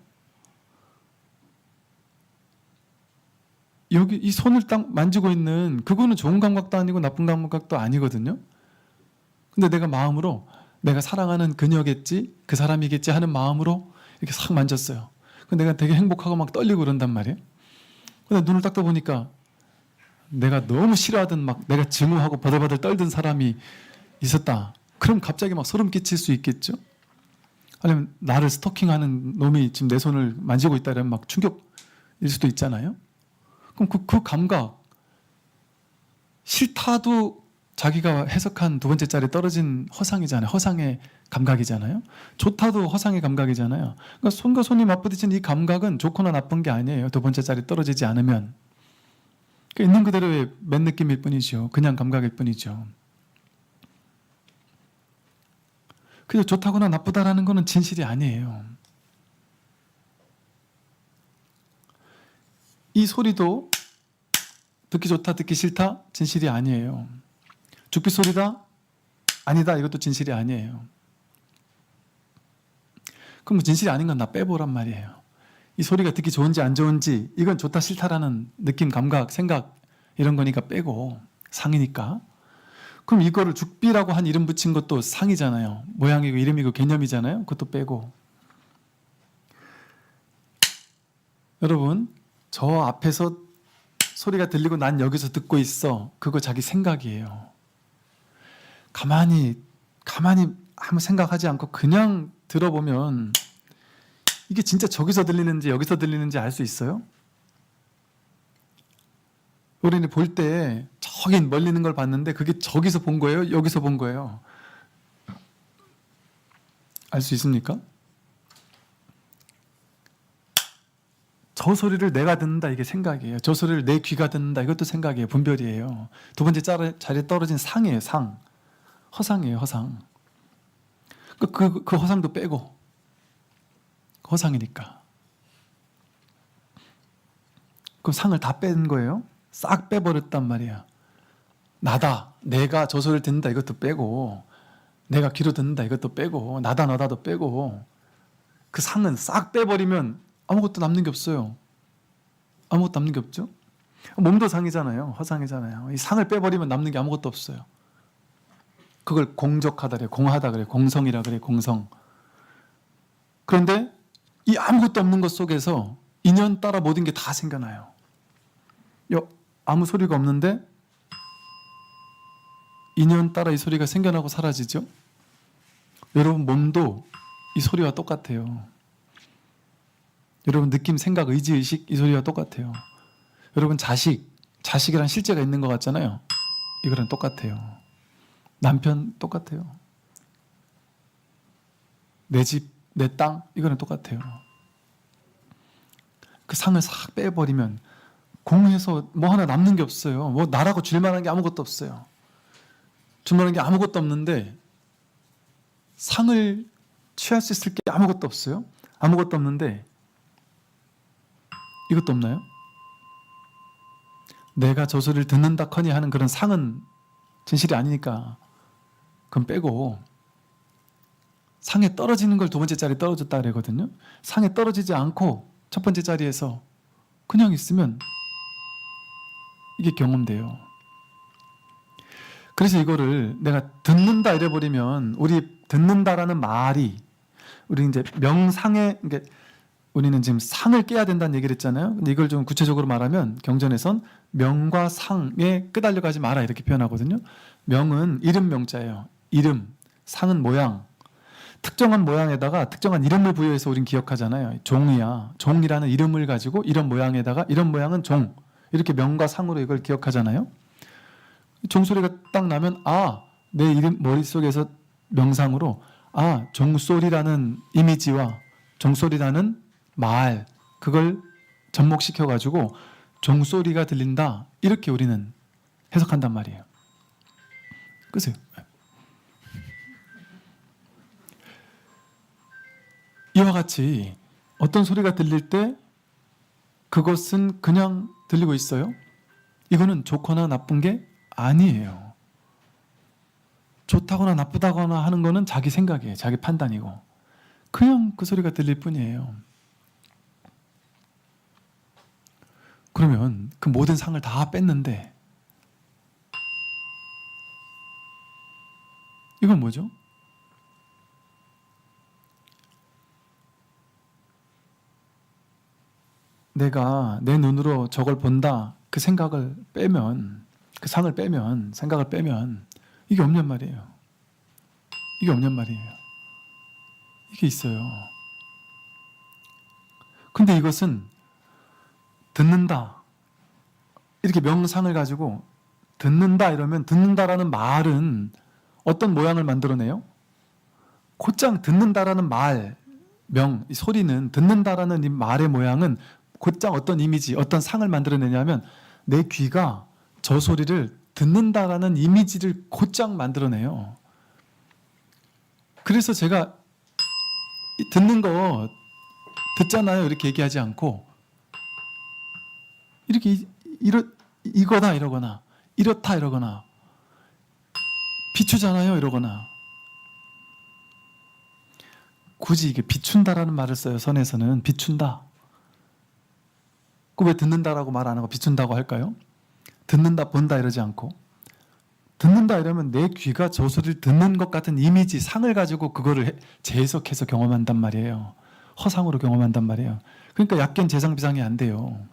여기 이 손을 딱 만지고 있는 그거는 좋은 감각도 아니고 나쁜 감각도 아니거든요. 근데 내가 마음으로 내가 사랑하는 그녀겠지, 그 사람이겠지 하는 마음으로 이렇게 싹 만졌어요. 근데 내가 되게 행복하고 막 떨리고 그런단 말이에요. 근데 눈을 딱 떠보니까 내가 너무 싫어하던 막 내가 증오하고 버들버들 떨던 사람이 있었다. 그럼 갑자기 막 소름 끼칠 수 있겠죠? 아니면 나를 스토킹하는 놈이 지금 내 손을 만지고 있다 이러면 막 충격일 수도 있잖아요. 그럼 그 감각, 싫다도 자기가 해석한 두 번째 짤에 떨어진 허상이잖아요. 허상의 감각이잖아요. 좋다도 허상의 감각이잖아요. 그러니까 손과 손이 맞부딪힌 이 감각은 좋거나 나쁜 게 아니에요. 두 번째 짤이 떨어지지 않으면. 그러니까 있는 그대로의 맨 느낌일 뿐이죠. 그냥 감각일 뿐이죠. 그래서 좋다거나 나쁘다라는 것은 진실이 아니에요. 이 소리도 듣기 좋다, 듣기 싫다, 진실이 아니에요. 죽빛 소리다? 아니다, 이것도 진실이 아니에요. 그럼 진실이 아닌 건 나 빼보란 말이에요. 이 소리가 듣기 좋은지 안 좋은지, 이건 좋다, 싫다라는 느낌, 감각, 생각 이런 거니까 빼고, 상이니까. 그럼 이거를 죽비라고 한 이름 붙인 것도 상이잖아요. 모양이고 이름이고 개념이잖아요. 그것도 빼고. 여러분, 저 앞에서 소리가 들리고 난 여기서 듣고 있어. 그거 자기 생각이에요. 가만히 아무 생각하지 않고 그냥 들어보면 이게 진짜 저기서 들리는지 여기서 들리는지 알 수 있어요? 우리는 볼 때 저기 멀리 있는 걸 봤는데 그게 저기서 본 거예요? 여기서 본 거예요? 알 수 있습니까? 저 소리를 내가 듣는다 이게 생각이에요. 저 소리를 내 귀가 듣는다 이것도 생각이에요. 분별이에요. 두 번째 자리에 떨어진 상이에요. 상. 허상이에요. 허상. 그 허상도 빼고. 허상이니까. 그럼 상을 다 뺀 거예요. 싹 빼버렸단 말이야. 나다. 내가 저 소리를 듣는다 이것도 빼고, 내가 귀로 듣는다 이것도 빼고, 나다 너다도 빼고, 그 상은 싹 빼버리면 아무것도 남는 게 없어요. 아무것도 남는 게 없죠? 몸도 상이잖아요. 허상이잖아요. 이 상을 빼버리면 남는 게 아무것도 없어요. 그걸 공적하다 그래요. 공하다 그래요. 공성이라 그래요. 공성. 그런데 이 아무것도 없는 것 속에서 인연 따라 모든 게 다 생겨나요. 아무 소리가 없는데 인연 따라 이 소리가 생겨나고 사라지죠? 여러분 몸도 이 소리와 똑같아요. 여러분 느낌, 생각, 의지, 의식 이 소리와 똑같아요. 여러분 자식이란 실제가 있는 것 같잖아요. 이거랑 똑같아요. 남편 똑같아요. 내 집, 내 땅 이거랑 똑같아요. 그 상을 싹 빼버리면 공해서 뭐 하나 남는 게 없어요. 뭐 나라고 줄 만한 게 아무것도 없어요. 줄 만한 게 아무것도 없는데 상을 취할 수 있을 게 아무것도 없어요. 아무것도 없는데 이것도 없나요? 내가 저 소리를 듣는다커니 하는 그런 상은 진실이 아니니까 그건 빼고 상에 떨어지는 걸 두 번째 자리에 떨어졌다 그러거든요. 상에 떨어지지 않고 첫 번째 자리에서 그냥 있으면 이게 경험돼요. 그래서 이거를 내가 듣는다 이래버리면 우리 듣는다라는 말이 우리 이제 명상에 그러니까 우리는 지금 상을 깨야 된다는 얘기를 했잖아요. 근데 이걸 좀 구체적으로 말하면 경전에선 명과 상에 끄달려가지 마라 이렇게 표현하거든요. 명은 이름 명자예요. 이름, 상은 모양. 특정한 모양에다가 특정한 이름을 부여해서 우린 기억하잖아요. 종이야. 종이라는 이름을 가지고 이런 모양에다가 이런 모양은 종. 이렇게 명과 상으로 이걸 기억하잖아요. 종소리가 딱 나면 내 이름 머릿속에서 명상으로 종소리라는 이미지와 종소리라는 말 그걸 접목시켜가지고 종소리가 들린다 이렇게 우리는 해석한단 말이에요. 끄세요. 이와 같이 어떤 소리가 들릴 때 그것은 그냥 들리고 있어요. 이거는 좋거나 나쁜 게 아니에요. 좋다거나 나쁘다거나 하는 거는 자기 생각이에요. 자기 판단이고 그냥 그 소리가 들릴 뿐이에요. 그러면 그 모든 상을 다 뺐는데 이건 뭐죠? 내가 내 눈으로 저걸 본다, 그 생각을 빼면, 그 상을 빼면, 생각을 빼면 이게 없냔 말이에요. 이게 없냔 말이에요. 이게 있어요. 근데 이것은 듣는다, 이렇게 명상을 가지고 듣는다 이러면, 듣는다라는 말은 어떤 모양을 만들어내요? 곧장 듣는다라는 말, 이 소리는, 듣는다라는 이 말의 모양은 곧장 어떤 이미지, 어떤 상을 만들어내냐면 내 귀가 저 소리를 듣는다라는 이미지를 곧장 만들어내요. 그래서 제가 듣는 거 듣잖아요 이렇게 얘기하지 않고 이렇게 이거다 이러거나 이렇다 이러거나 비추잖아요 이러거나, 굳이 이게 비춘다라는 말을 써요. 선에서는 비춘다. 그 왜 듣는다라고 말 안 하고 비춘다고 할까요? 듣는다, 본다 이러지 않고, 듣는다 이러면 내 귀가 저 소리를 듣는 것 같은 이미지, 상을 가지고 그거를 재해석해서 경험한단 말이에요. 허상으로 경험한단 말이에요. 그러니까 약견 재상비상이 안 돼요.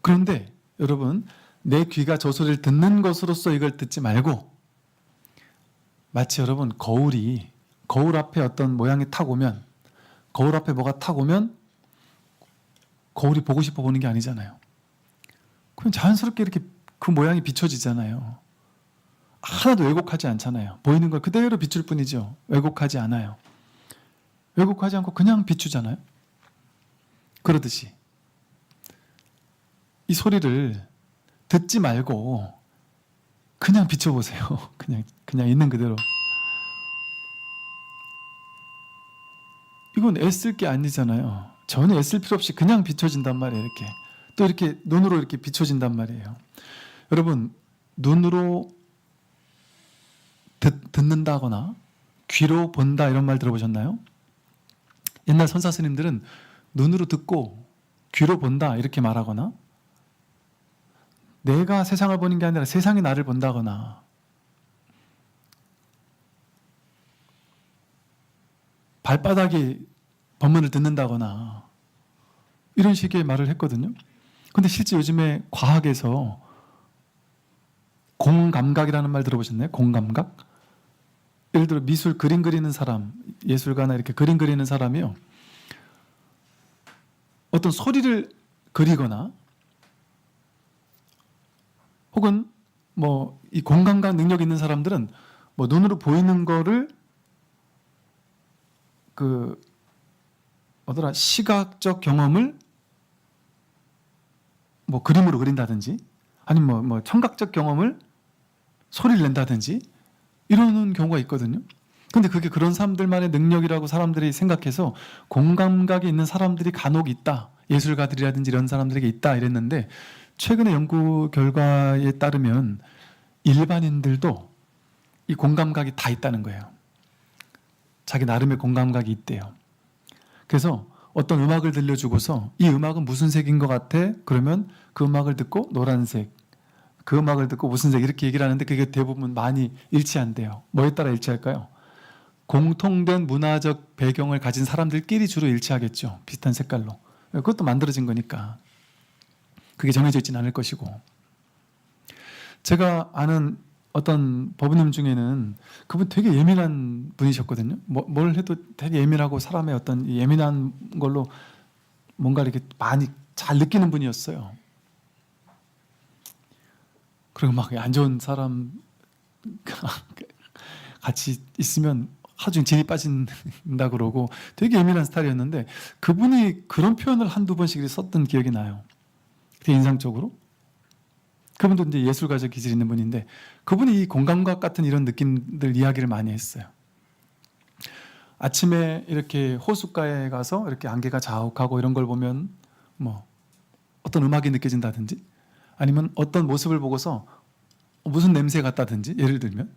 그런데 여러분, 내 귀가 저 소리를 듣는 것으로서 이걸 듣지 말고, 마치 여러분 거울 앞에 어떤 모양이 탁 오면, 거울 앞에 뭐가 탁 오면 거울이 보고 싶어 보는 게 아니잖아요. 그냥 자연스럽게 이렇게 그 모양이 비춰지잖아요. 하나도 왜곡하지 않잖아요. 보이는 걸 그대로 비출 뿐이죠. 왜곡하지 않아요. 왜곡하지 않고 그냥 비추잖아요. 그러듯이 이 소리를 듣지 말고 그냥 비춰보세요. 그냥 있는 그대로. 이건 애쓸 게 아니잖아요. 전혀 애쓸 필요 없이 그냥 비춰진단 말이에요. 이렇게 또 이렇게 눈으로 이렇게 비춰진단 말이에요. 여러분, 눈으로 듣는다거나 귀로 본다 이런 말 들어보셨나요? 옛날 선사 스님들은 눈으로 듣고 귀로 본다 이렇게 말하거나, 내가 세상을 보는 게 아니라 세상이 나를 본다거나, 발바닥이 법문을 듣는다거나 이런 식의 말을 했거든요. 근데 실제 요즘에 과학에서 공감각이라는 말 들어보셨나요? 공감각? 예를 들어 미술 그림 그리는 사람, 예술가나 이렇게 그림 그리는 사람이요, 어떤 소리를 그리거나 혹은 뭐 이 공감각 능력 있는 사람들은 뭐 눈으로 보이는 거를 그 시각적 경험을 뭐 그림으로 그린다든지, 아니면 뭐 청각적 경험을 소리를 낸다든지 이러는 경우가 있거든요. 근데 그게 그런 사람들만의 능력이라고 사람들이 생각해서 공감각이 있는 사람들이 간혹 있다, 예술가들이라든지 이런 사람들에게 있다 이랬는데, 최근의 연구 결과에 따르면 일반인들도 이 공감각이 다 있다는 거예요. 자기 나름의 공감각이 있대요. 그래서 어떤 음악을 들려주고서 이 음악은 무슨 색인 것 같아? 그러면 그 음악을 듣고 노란색, 그 음악을 듣고 무슨 색, 이렇게 얘기를 하는데 그게 대부분 많이 일치한대요. 뭐에 따라 일치할까요? 공통된 문화적 배경을 가진 사람들끼리 주로 일치하겠죠. 비슷한 색깔로. 그것도 만들어진 거니까 그게 정해져 있지는 않을 것이고. 제가 아는 어떤 법우님 중에는 그분 되게 예민한 분이셨거든요. 뭘 해도 되게 예민하고 사람의 어떤 예민한 걸로 뭔가 이렇게 많이 잘 느끼는 분이었어요. 그리고 막 안 좋은 사람 같이 있으면 하루 종일 진이 빠진다 그러고 되게 예민한 스타일이었는데, 그분이 그런 표현을 한두 번씩 썼던 기억이 나요. 되게 인상적으로. 그분도 이제 예술가적 기질이 있는 분인데, 그분이 이 공감각 같은 이런 느낌들 이야기를 많이 했어요. 아침에 이렇게 호숫가에 가서 이렇게 안개가 자욱하고 이런 걸 보면 뭐 어떤 음악이 느껴진다든지, 아니면 어떤 모습을 보고서 무슨 냄새 같다든지, 예를 들면.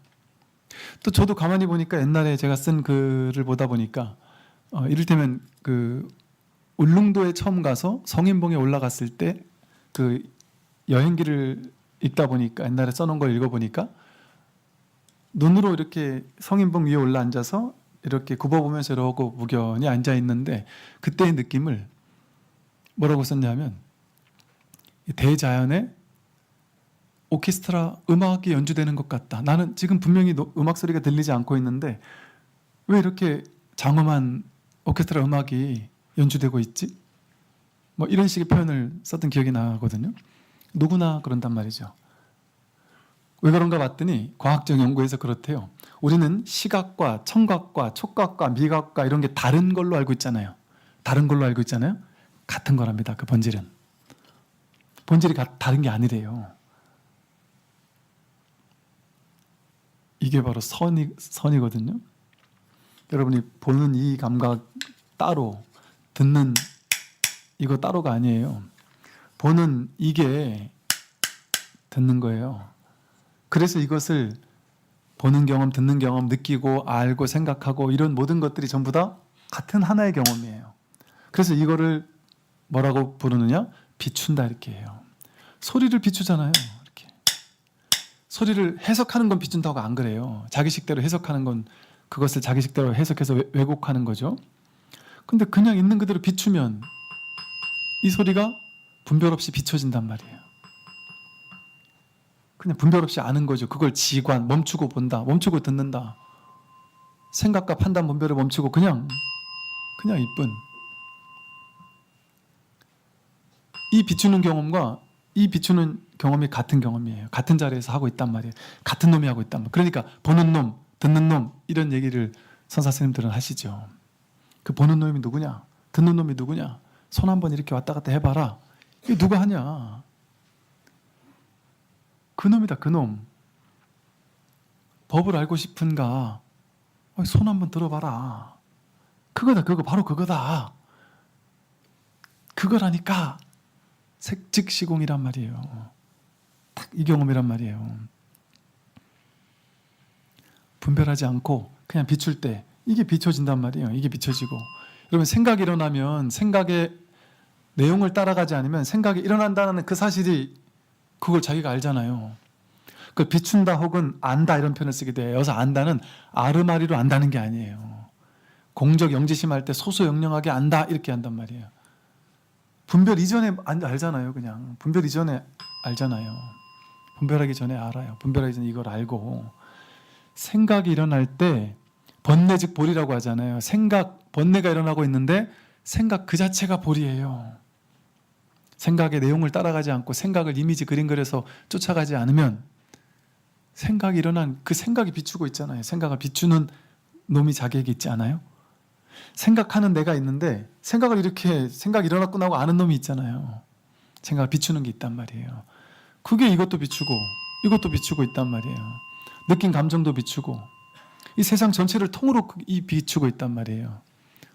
또 저도 가만히 보니까 옛날에 제가 쓴 글을 보다 보니까 이를테면 그 울릉도에 처음 가서 성인봉에 올라갔을 때 그 여행기를 읽다 보니까, 옛날에 써놓은 걸 읽어보니까 눈으로 이렇게 성인봉 위에 올라 앉아서 이렇게 굽어보면서 이러고 무견히 앉아 있는데 그때의 느낌을 뭐라고 썼냐면 대자연의 오케스트라 음악이 연주되는 것 같다. 나는 지금 분명히 음악 소리가 들리지 않고 있는데 왜 이렇게 장엄한 오케스트라 음악이 연주되고 있지? 뭐 이런 식의 표현을 썼던 기억이 나거든요. 누구나 그런단 말이죠. 왜 그런가 봤더니 과학적 연구에서 그렇대요. 우리는 시각과 청각과 촉각과 미각과 이런 게 다른 걸로 알고 있잖아요. 다른 걸로 알고 있잖아요. 같은 거랍니다. 그 본질은. 본질이 다른 게 아니래요. 이게 바로 선이거든요. 여러분이 보는 이 감각 따로, 듣는 이거 따로가 아니에요. 보는 이게 듣는 거예요. 그래서 이것을 보는 경험, 듣는 경험, 느끼고 알고 생각하고 이런 모든 것들이 전부 다 같은 하나의 경험이에요. 그래서 이거를 뭐라고 부르느냐? 비춘다 이렇게 해요. 소리를 비추잖아요. 이렇게. 소리를 해석하는 건 비춘다고 안 그래요. 자기식대로 해석하는 건 그것을 자기식대로 해석해서 왜곡하는 거죠. 근데 그냥 있는 그대로 비추면 이 소리가 분별 없이 비춰진단 말이에요. 그냥 분별 없이 아는 거죠. 그걸 지관, 멈추고 본다, 멈추고 듣는다. 생각과 판단, 분별을 멈추고 그냥 이뿐. 이 비추는 경험과 이 비추는 경험이 같은 경험이에요. 같은 자리에서 하고 있단 말이에요. 같은 놈이 하고 있단 말이에요. 그러니까 보는 놈, 듣는 놈 이런 얘기를 선사 스님들은 하시죠. 그 보는 놈이 누구냐? 듣는 놈이 누구냐? 손 한번 이렇게 왔다 갔다 해봐라. 이게 누가 하냐? 그놈이다, 그놈. 법을 알고 싶은가? 손 한번 들어봐라. 그거다, 그거, 바로 그거다. 그거라니까. 색즉시공이란 말이에요. 딱 이 경험이란 말이에요. 분별하지 않고 그냥 비출 때 이게 비춰진단 말이에요. 이게 비춰지고. 여러분 생각이 일어나면 생각의 내용을 따라가지 않으면 생각이 일어난다는 그 사실이 그걸 자기가 알잖아요. 그 비춘다 혹은 안다 이런 표현을 쓰게 돼요. 여기서 안다는 아르마리로 안다는 게 아니에요. 공적 영지심할 때 소소영령하게 안다 이렇게 한단 말이에요. 분별 이전에 알잖아요. 그냥 분별 이전에 알잖아요. 분별하기 전에 알아요. 분별하기 전에 이걸 알고 생각이 일어날 때 번뇌 즉 볼이라고 하잖아요. 생각, 번뇌가 일어나고 있는데 생각 그 자체가 볼이에요. 생각의 내용을 따라가지 않고 생각을 이미지 그림 그려서 쫓아가지 않으면 생각이 일어난 그 생각이 비추고 있잖아요. 생각을 비추는 놈이 자기에게 있지 않아요? 생각하는 내가 있는데 생각을 이렇게 생각이 일어났구나 하고 아는 놈이 있잖아요. 생각을 비추는 게 있단 말이에요. 그게 이것도 비추고 이것도 비추고 있단 말이에요. 느낀 감정도 비추고 이 세상 전체를 통으로 비추고 있단 말이에요.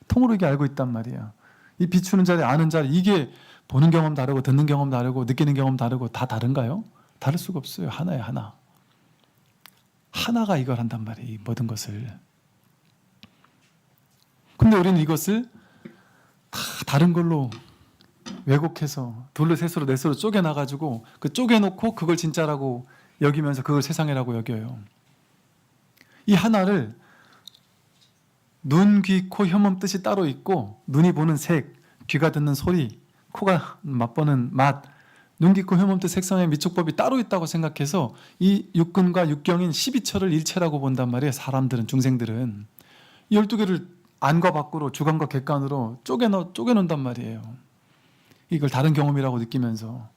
통으로 이게 알고 있단 말이에요. 이 비추는 자리, 아는 자리, 이게 보는 경험 다르고 듣는 경험 다르고 느끼는 경험 다르고 다 다른가요? 다를 수가 없어요. 하나예요, 하나. 하나가 이걸 한단 말이에요. 이 모든 것을. 근데 우리는 이것을 다 다른 걸로 왜곡해서 둘로 셋으로 넷으로 쪼개놔가지고 그 쪼개놓고 그걸 진짜라고 여기면서 그걸 세상이라고 여겨요. 이 하나를 눈, 귀, 코, 혀몸 뜻이 따로 있고 눈이 보는 색, 귀가 듣는 소리, 코가 맛보는 맛, 눈, 귀, 코, 혀몸 뜻 색상의 미촉법이 따로 있다고 생각해서 이 육근과 육경인 12처를 일체라고 본단 말이에요. 사람들은, 중생들은. 이 12개를 안과 밖으로 주관과 객관으로 쪼개놓는단 말이에요. 이걸 다른 경험이라고 느끼면서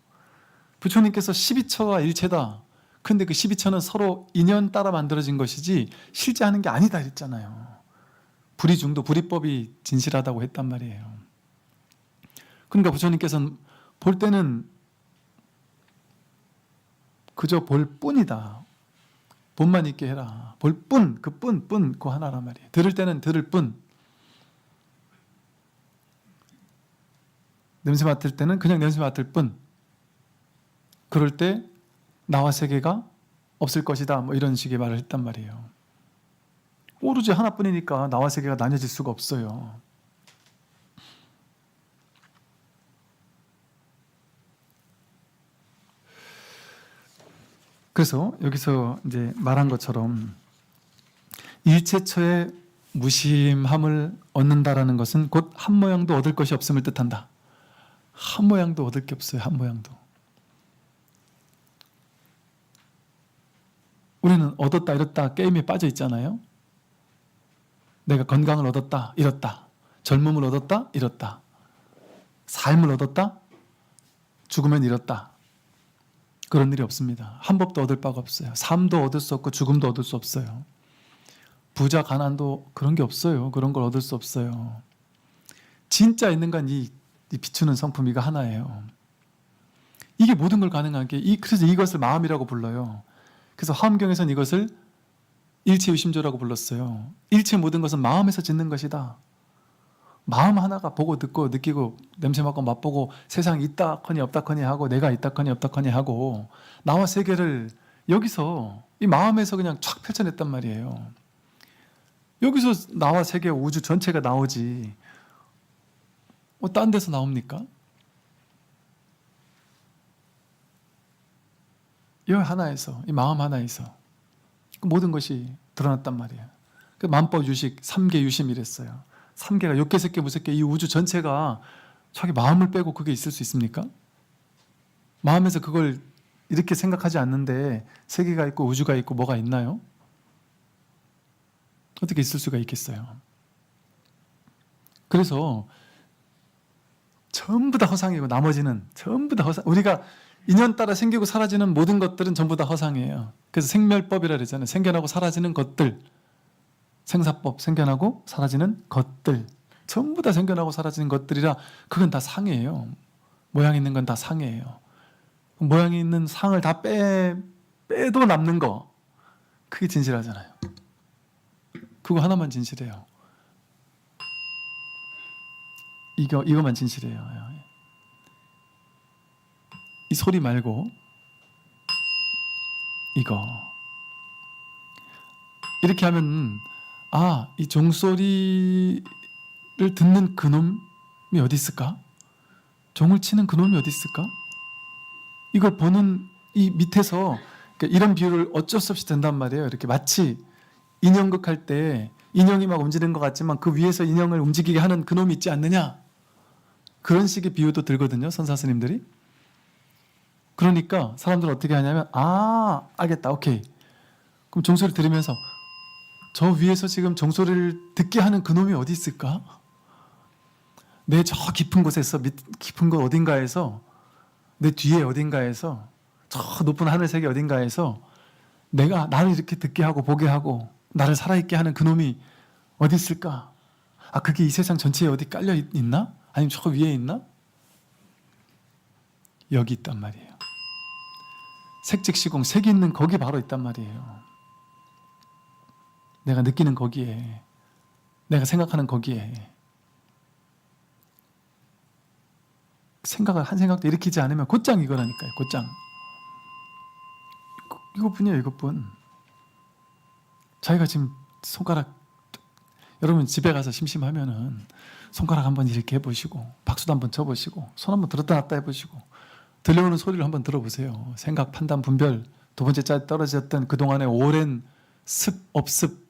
부처님께서 12처가 일체다. 근데 그 12처는 서로 인연 따라 만들어진 것이지 실제 하는 게 아니다 했잖아요. 불이중도 불이법이 진실하다고 했단 말이에요. 그러니까 부처님께서는 볼 때는 그저 볼 뿐이다. 본만 있게 해라. 볼 뿐, 그 하나란 말이에요. 들을 때는 들을 뿐. 냄새 맡을 때는 그냥 냄새 맡을 뿐. 그럴 때 나와 세계가 없을 것이다. 뭐 이런 식의 말을 했단 말이에요. 오로지 하나뿐이니까 나와 세계가 나뉘어질 수가 없어요. 그래서 여기서 이제 말한 것처럼 일체처의 무심함을 얻는다라는 것은 곧 한 모양도 얻을 것이 없음을 뜻한다. 한 모양도 얻을 게 없어요. 한 모양도. 우리는 얻었다 잃었다 게임에 빠져 있잖아요. 내가 건강을 얻었다 잃었다, 젊음을 얻었다 잃었다, 삶을 얻었다 죽으면 잃었다. 그런 일이 없습니다. 한 법도 얻을 바가 없어요. 삶도 얻을 수 없고 죽음도 얻을 수 없어요. 부자 가난도 그런 게 없어요. 그런 걸 얻을 수 없어요. 진짜 있는 건 이 비추는 성품 이거 하나예요. 이게 모든 걸 가능한 게 그래서 이것을 마음이라고 불러요. 그래서 화엄경에서는 이것을 일체유심조라고 불렀어요. 일체 모든 것은 마음에서 짓는 것이다. 마음 하나가 보고 듣고 느끼고 냄새 맡고 맛보고 세상이 있다커니 없다커니 하고 내가 있다커니 없다커니 하고 나와 세계를 여기서 이 마음에서 그냥 촥 펼쳐냈단 말이에요. 여기서 나와 세계 우주 전체가 나오지 딴 데서 나옵니까? 이 하나에서, 이 마음 하나에서 모든 것이 드러났단 말이에요. 그 만법 유식, 삼계 유심이랬어요. 삼계가 욕계, 색계, 무색계 이 우주 전체가 자기 마음을 빼고 그게 있을 수 있습니까? 마음에서 그걸 이렇게 생각하지 않는데 세계가 있고 우주가 있고 뭐가 있나요? 어떻게 있을 수가 있겠어요? 그래서 전부 다 허상이고 나머지는 전부 다 허상. 우리가 인연 따라 생기고 사라지는 모든 것들은 전부 다 허상이에요. 그래서 생멸법이라 그러잖아요. 생겨나고 사라지는 것들. 생사법, 생겨나고 사라지는 것들. 전부 다 생겨나고 사라지는 것들이라 그건 다 상이에요. 모양 있는 건 다 상이에요. 모양이 있는 상을 다 빼도 남는 거. 그게 진실하잖아요. 그거 하나만 진실해요. 이거만 진실해요. 이 소리 말고 이거. 이렇게 하면 이 종소리를 듣는 그놈이 어디 있을까? 종을 치는 그놈이 어디 있을까? 이걸 보는 이 밑에서 그러니까 이런 비유를 어쩔 수 없이 된단 말이에요. 이렇게 마치 인형극 할 때 인형이 막 움직이는 것 같지만 그 위에서 인형을 움직이게 하는 그놈이 있지 않느냐? 그런 식의 비유도 들거든요. 선사 스님들이. 그러니까 사람들은 어떻게 하냐면 알겠다. 오케이. 그럼 종소리 들으면서 저 위에서 지금 종소리를 듣게 하는 그놈이 어디 있을까? 내 저 깊은 곳에서 깊은 곳 어딘가에서 내 뒤에 어딘가에서 저 높은 하늘색의 어딘가에서 내가 나를 이렇게 듣게 하고 보게 하고 나를 살아있게 하는 그놈이 어디 있을까? 그게 이 세상 전체에 어디 깔려 있나? 아니면 저 위에 있나? 여기 있단 말이에요. 색즉시공, 색이 있는 거기 바로 있단 말이에요. 내가 느끼는 거기에, 내가 생각하는 거기에. 한 생각도 일으키지 않으면 곧장 이거라니까요. 곧장. 이것뿐이에요. 이것뿐. 자기가 지금 손가락, 여러분 집에 가서 심심하면은 손가락 한번 이렇게 해보시고 박수도 한번 쳐보시고 손 한번 들었다 놨다 해보시고 들려오는 소리를 한번 들어보세요. 생각, 판단, 분별, 두 번째 자리에 떨어졌던 그동안의 오랜 습, 업습,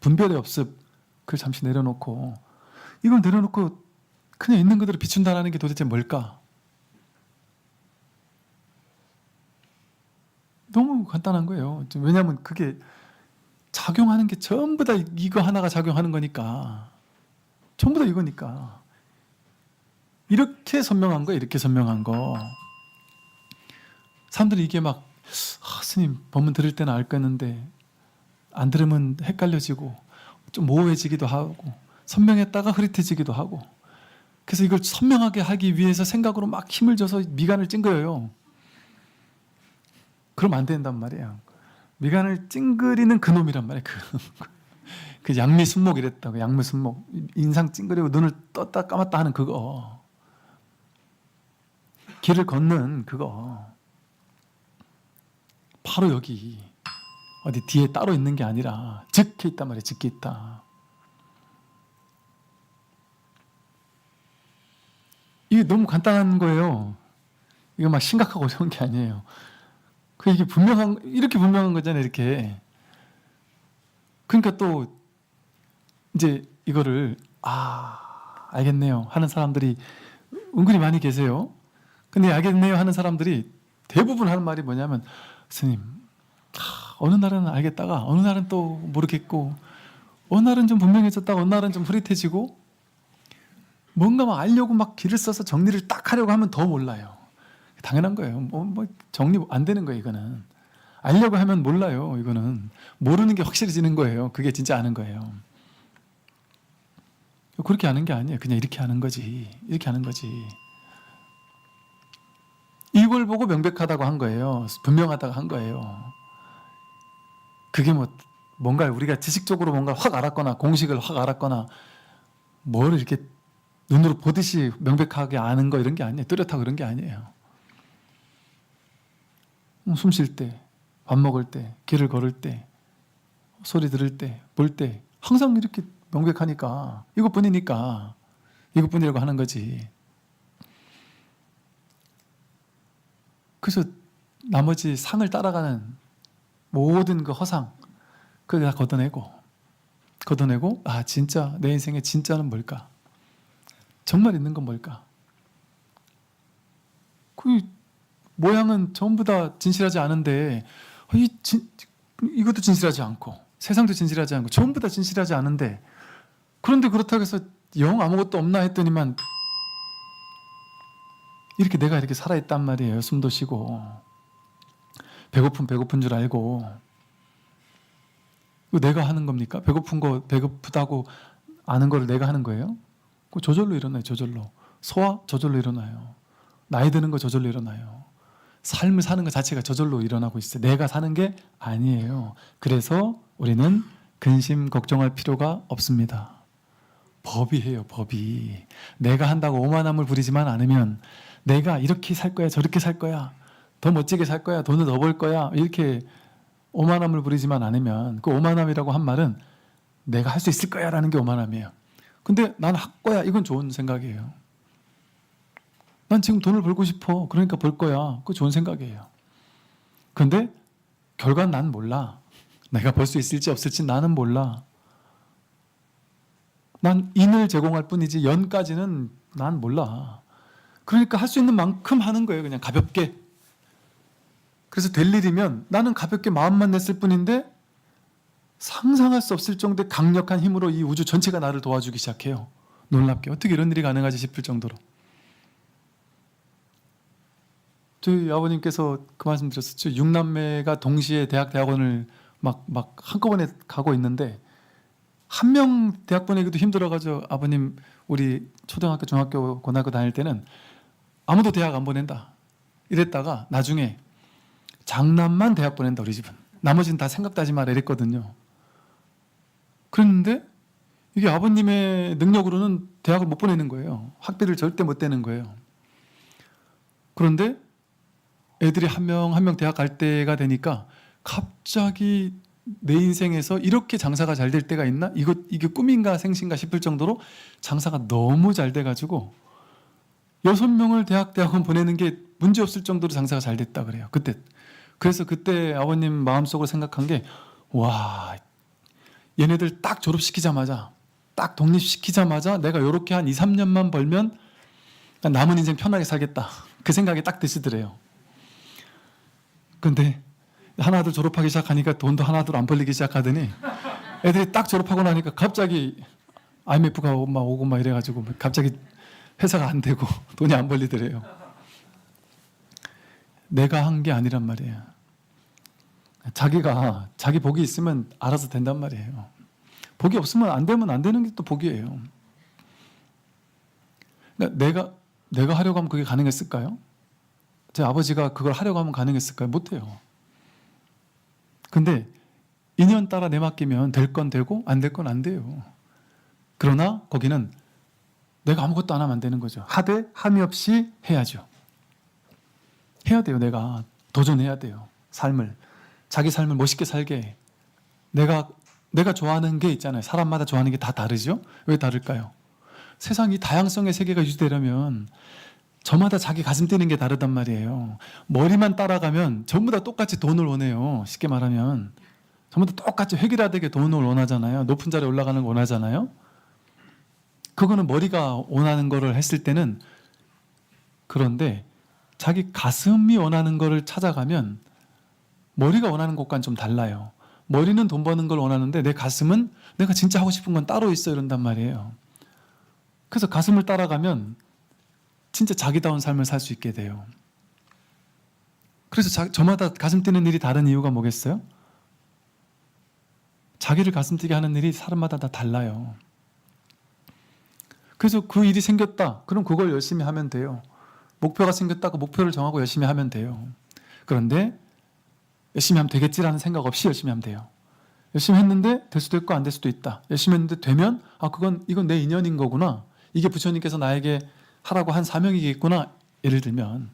분별의 업습, 그걸 잠시 내려놓고 이걸 내려놓고 그냥 있는 그대로 비춘다는 게 도대체 뭘까? 너무 간단한 거예요. 왜냐하면 그게 작용하는 게 전부 다 이거 하나가 작용하는 거니까. 전부 다 이거니까. 이렇게 선명한 거, 이렇게 선명한 거. 사람들이 이게 막 스님 법문 들을 때는 알겠는데 안 들으면 헷갈려지고 좀 모호해지기도 하고 선명했다가 흐릿해지기도 하고 그래서 이걸 선명하게 하기 위해서 생각으로 막 힘을 줘서 미간을 찡그려요. 그러면 안 된단 말이에요. 미간을 찡그리는 그놈이란 말이에요. 그 양미순목 이랬다고. 양미순목. 인상 찡그리고 눈을 떴다 감았다 하는 그거. 길을 걷는 그거. 바로 여기. 어디 뒤에 따로 있는 게 아니라 즉해 있단 말이에요. 즉해 있다. 이게 너무 간단한 거예요. 이거 막 심각하고 어려운 게 아니에요. 이게 이렇게 분명한 거잖아요. 이렇게. 그러니까 또 이제 이거를 알겠네요 하는 사람들이 은근히 많이 계세요. 근데 알겠네요 하는 사람들이 대부분 하는 말이 뭐냐면, 스님, 어느 날은 알겠다가 어느 날은 또 모르겠고, 어느 날은 좀 분명해졌다가 어느 날은 좀 흐릿해지고, 뭔가 막 알려고 막 길을 써서 정리를 딱 하려고 하면 더 몰라요. 당연한 거예요. 뭐 정리 안 되는 거예요. 이거는 알려고 하면 몰라요. 이거는 모르는 게 확실해지는 거예요. 그게 진짜 아는 거예요. 그렇게 아는 게 아니에요. 그냥 이렇게 아는 거지. 이렇게 아는 거지. 이걸 보고 명백하다고 한 거예요. 분명하다고 한 거예요. 그게 뭔가 우리가 지식적으로 뭔가 확 알았거나 공식을 확 알았거나 뭘 이렇게 눈으로 보듯이 명백하게 아는 거 이런 게 아니에요. 뚜렷하고 그런 게 아니에요. 숨 쉴 때, 밥 먹을 때, 길을 걸을 때, 소리 들을 때, 볼 때 항상 이렇게 명백하니까 이것뿐이니까 이것뿐이라고 하는 거지. 그래서 나머지 상을 따라가는 모든 그 허상 그거 다 걷어내고 진짜 내 인생의 진짜는 뭘까? 정말 있는 건 뭘까? 그 모양은 전부 다 진실하지 않은데 이것도 진실하지 않고 세상도 진실하지 않고 전부 다 진실하지 않은데, 그런데 그렇다고 해서 영 아무것도 없나 했더니만 이렇게 내가 이렇게 살아있단 말이에요. 숨도 쉬고 배고픈 줄 알고. 이거 내가 하는 겁니까? 배고픈 거 배고프다고 아는 거를 내가 하는 거예요? 그거 저절로 일어나요. 저절로. 소화 저절로 일어나요. 나이 드는 거 저절로 일어나요. 삶을 사는 것 자체가 저절로 일어나고 있어요. 내가 사는 게 아니에요. 그래서 우리는 근심 걱정할 필요가 없습니다. 법이 해요. 법이. 내가 한다고 오만함을 부리지만 않으면, 내가 이렇게 살 거야 저렇게 살 거야 더 멋지게 살 거야 돈을 더 벌 거야 이렇게 오만함을 부리지만 않으면, 그 오만함이라고 한 말은 내가 할 수 있을 거야 라는 게 오만함이에요. 근데 난 할 거야 이건 좋은 생각이에요. 난 지금 돈을 벌고 싶어 그러니까 벌 거야 그거 좋은 생각이에요. 근데 결과는 난 몰라. 내가 벌 수 있을지 없을지 나는 몰라. 난 인을 제공할 뿐이지 연까지는 난 몰라. 그러니까 할 수 있는 만큼 하는 거예요. 그냥 가볍게. 그래서 될 일이면 나는 가볍게 마음만 냈을 뿐인데 상상할 수 없을 정도의 강력한 힘으로 이 우주 전체가 나를 도와주기 시작해요. 놀랍게. 어떻게 이런 일이 가능하지 싶을 정도로. 저희 아버님께서 그 말씀 드렸었죠. 6남매가 동시에 대학원을 막 한꺼번에 가고 있는데 한 명 대학 보내기도 힘들어가지고, 아버님 우리 초등학교 중학교 고등학교 다닐 때는 아무도 대학 안 보낸다 이랬다가 나중에 장남만 대학 보낸다 우리 집은. 나머지는 다 생각도 하지 마라 이랬거든요. 그랬는데 이게 아버님의 능력으로는 대학을 못 보내는 거예요. 학비를 절대 못 대는 거예요. 그런데 애들이 한 명 한 명 대학 갈 때가 되니까 갑자기 내 인생에서 이렇게 장사가 잘 될 때가 있나? 이게 꿈인가 생신가 싶을 정도로 장사가 너무 잘 돼가지고 6명을 대학원 보내는 게 문제없을 정도로 장사가 잘 됐다 그래요. 그때. 그래서 그때 아버님 마음속으로 생각한 게, 와, 얘네들 딱 졸업시키자마자, 딱 독립시키자마자 내가 이렇게 한 2, 3년만 벌면 남은 인생 편하게 살겠다. 그 생각이 딱 드시더래요. 근데 하나둘 졸업하기 시작하니까 돈도 하나둘 안 벌리기 시작하더니 애들이 딱 졸업하고 나니까 갑자기 IMF가 오고 막 이래가지고 갑자기 회사가 안 되고 돈이 안 벌리더래요. 내가 한 게 아니란 말이에요. 자기 복이 있으면 알아서 된단 말이에요. 복이 없으면 안 되면 안 되는 게 또 복이에요. 그러니까 내가 하려고 하면 그게 가능했을까요? 제 아버지가 그걸 하려고 하면 가능했을까요? 못해요. 근데 인연 따라 내맡기면 될 건 되고 안 될 건 안 돼요. 그러나 거기는 내가 아무것도 안 하면 안 되는 거죠. 하되 함이 없이 해야죠. 해야 돼요. 내가 도전해야 돼요. 자기 삶을 멋있게 살게. 내가 좋아하는 게 있잖아요. 사람마다 좋아하는 게 다 다르죠? 왜 다를까요? 세상이 다양성의 세계가 유지되려면 저마다 자기 가슴 뛰는 게 다르단 말이에요. 머리만 따라가면 전부 다 똑같이 돈을 원해요. 쉽게 말하면 전부 다 똑같이 획일화되게 돈을 원하잖아요. 높은 자리에 올라가는 걸 원하잖아요. 그거는 머리가 원하는 거를 했을 때는 그런데 자기 가슴이 원하는 거를 찾아가면 머리가 원하는 것과는 좀 달라요. 머리는 돈 버는 걸 원하는데 내 가슴은 내가 진짜 하고 싶은 건 따로 있어 이런단 말이에요. 그래서 가슴을 따라가면 진짜 자기다운 삶을 살 수 있게 돼요. 그래서 저마다 가슴 뛰는 일이 다른 이유가 뭐겠어요? 자기를 가슴 뛰게 하는 일이 사람마다 다 달라요. 그래서 그 일이 생겼다. 그럼 그걸 열심히 하면 돼요. 목표가 생겼다고 목표를 정하고 열심히 하면 돼요. 그런데 열심히 하면 되겠지라는 생각 없이 열심히 하면 돼요. 열심히 했는데 될 수도 있고 안 될 수도 있다. 열심히 했는데 되면 이건 내 인연인 거구나. 이게 부처님께서 나에게 하라고 한 사명이겠구나. 예를 들면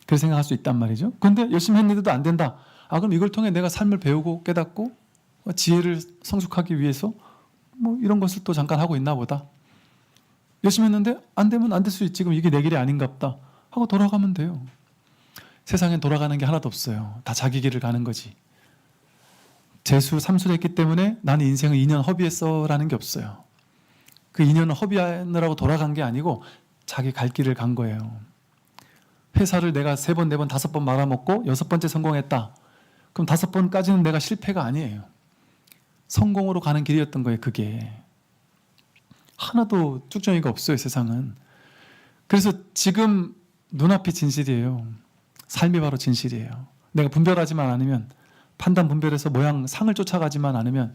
그렇게 생각할 수 있단 말이죠. 그런데 열심히 했는데도 안 된다. 그럼 이걸 통해 내가 삶을 배우고 깨닫고 지혜를 성숙하기 위해서 이런 것을 또 잠깐 하고 있나 보다. 열심히 했는데 안 되면 안 될 수 있지. 그럼 이게 내 길이 아닌가 보다 하고 돌아가면 돼요. 세상엔 돌아가는 게 하나도 없어요. 다 자기 길을 가는 거지. 재수, 삼수를 했기 때문에 나는 인생을 2년 허비했어 라는 게 없어요. 그 2년을 허비하느라고 돌아간 게 아니고 자기 갈 길을 간 거예요. 회사를 내가 3번, 4번, 5번 말아먹고 6번째 성공했다. 그럼 5번까지는 내가 실패가 아니에요. 성공으로 가는 길이었던 거예요. 그게. 하나도 쭉정이가 없어요. 세상은. 그래서 지금 눈앞이 진실이에요. 삶이 바로 진실이에요. 내가 분별하지만 않으면, 판단 분별해서 모양 상을 쫓아가지만 않으면,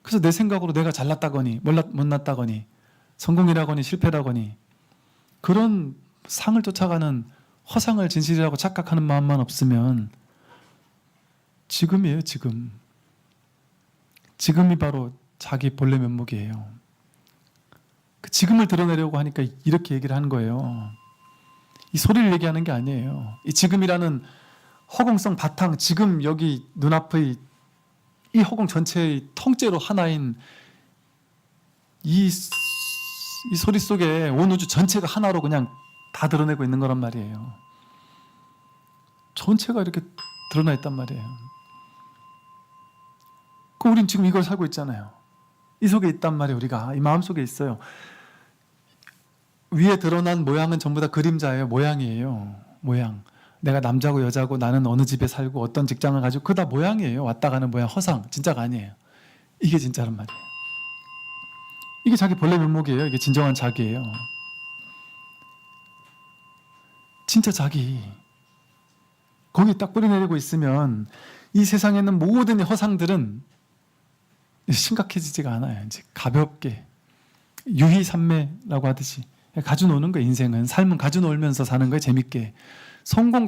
그래서 내 생각으로 내가 잘났다거니 못났다거니 성공이라거니 실패라거니 그런 상을 쫓아가는 허상을 진실이라고 착각하는 마음만 없으면 지금이에요. 지금이 바로 자기 본래 면목이에요. 그 지금을 드러내려고 하니까 이렇게 얘기를 하는 거예요. 이 소리를 얘기하는 게 아니에요. 이 지금이라는 허공성 바탕, 지금 여기 눈앞의 이 허공 전체의 통째로 하나인 이 소리 속에 온 우주 전체가 하나로 그냥 다 드러내고 있는 거란 말이에요. 전체가 이렇게 드러나 있단 말이에요. 그럼 우린 지금 이걸 살고 있잖아요. 이 속에 있단 말이에요. 우리가 이 마음 속에 있어요. 위에 드러난 모양은 전부 다 그림자예요. 모양이에요. 모양. 내가 남자고 여자고 나는 어느 집에 살고 어떤 직장을 가지고 그거 다 모양이에요. 왔다 가는 모양, 허상. 진짜가 아니에요. 이게 진짜란 말이에요. 이게 자기 본래 면목이에요. 이게 진정한 자기예요. 진짜 자기. 거기 딱 뿌리내리고 있으면 이 세상에 있는 모든 허상들은 심각해지지가 않아요. 이제 가볍게 유희산매라고 하듯이 가져노는 거예요. 인생은 삶은 가져놀면서 사는 거예요. 재밌게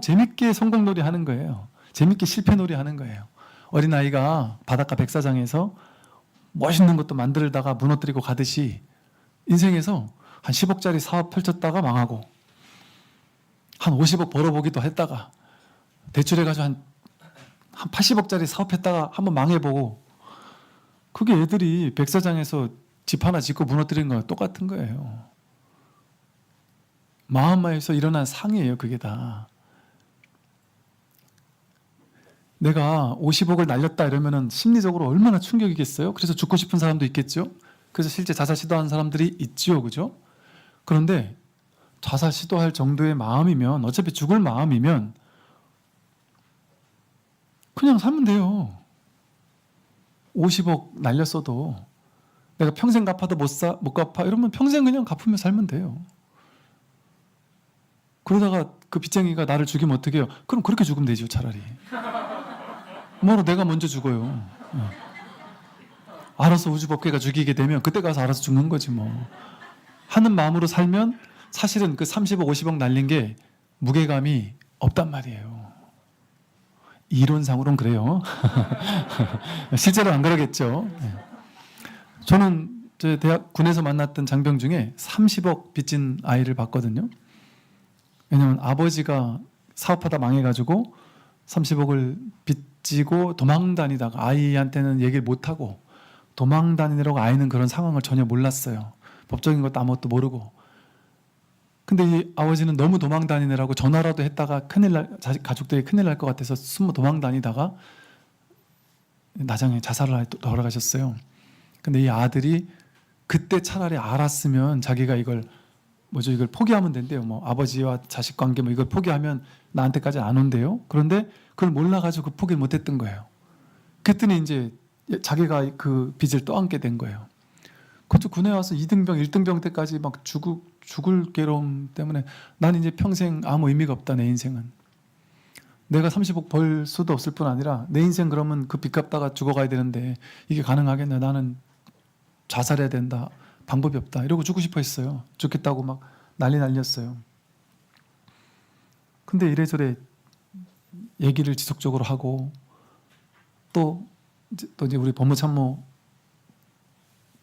재밌게 성공놀이 하는 거예요. 재밌게 실패놀이 하는 거예요. 어린아이가 바닷가 백사장에서 멋있는 것도 만들다가 무너뜨리고 가듯이 인생에서 한 10억짜리 사업 펼쳤다가 망하고 한 50억 벌어보기도 했다가 대출해가지고 한 80억짜리 사업했다가 한번 망해보고 그게 애들이 백사장에서 집 하나 짓고 무너뜨리는 거랑 똑같은 거예요. 마음에서 일어난 상이에요. 그게 다. 내가 50억을 날렸다 이러면은 심리적으로 얼마나 충격이겠어요? 그래서 죽고 싶은 사람도 있겠죠? 그래서 실제 자살 시도하는 사람들이 있지요. 그죠? 그런데 자살 시도할 정도의 마음이면 어차피 죽을 마음이면 그냥 살면 돼요. 50억 날렸어도 내가 평생 갚아도 못 갚아 이러면 평생 그냥 갚으며 살면 돼요. 그러다가 그 빚쟁이가 나를 죽이면 어떻게 해요? 그럼 그렇게 죽으면 되죠. 차라리. 뭐로 내가 먼저 죽어요. 알아서 우주법계가 죽이게 되면 그때 가서 알아서 죽는 거지 뭐. 하는 마음으로 살면 사실은 그 30억 50억 날린 게 무게감이 없단 말이에요. 이론상으로는 그래요. 실제로 안 그러겠죠. 저는 제 대학 군에서 만났던 장병 중에 30억 빚진 아이를 봤거든요. 왜냐하면 아버지가 사업하다 망해가지고 30억을 빚지고 도망 다니다가 아이한테는 얘기를 못하고 도망 다니느라고 아이는 그런 상황을 전혀 몰랐어요. 법적인 것도 아무것도 모르고. 근데 이 아버지는 너무 도망 다니느라고 전화라도 했다가 가족들이 큰일 날 것 같아서 숨어 도망 다니다가 나중에 자살을 돌아가셨어요. 근데 이 아들이 그때 차라리 알았으면 자기가 이걸 포기하면 된대요. 뭐 아버지와 자식 관계 뭐 이걸 포기하면 나한테까지 안 온대요. 그런데 그걸 몰라가지고 그 포기를 못했던 거예요. 그랬더니 이제 자기가 그 빚을 떠안게 된 거예요. 그것도 군에 와서 2등병, 1등병 때까지 막 죽을 괴로움 때문에 난 이제 평생 아무 의미가 없다, 내 인생은. 내가 30억 벌 수도 없을 뿐 아니라 내 인생 그러면 그 빚 갚다가 죽어가야 되는데 이게 가능하겠나? 나는 자살해야 된다. 방법이 없다. 이러고 죽고 싶어 했어요. 죽겠다고 막 난리였어요. 근데 이래저래 얘기를 지속적으로 하고 또 이제 우리 법무참모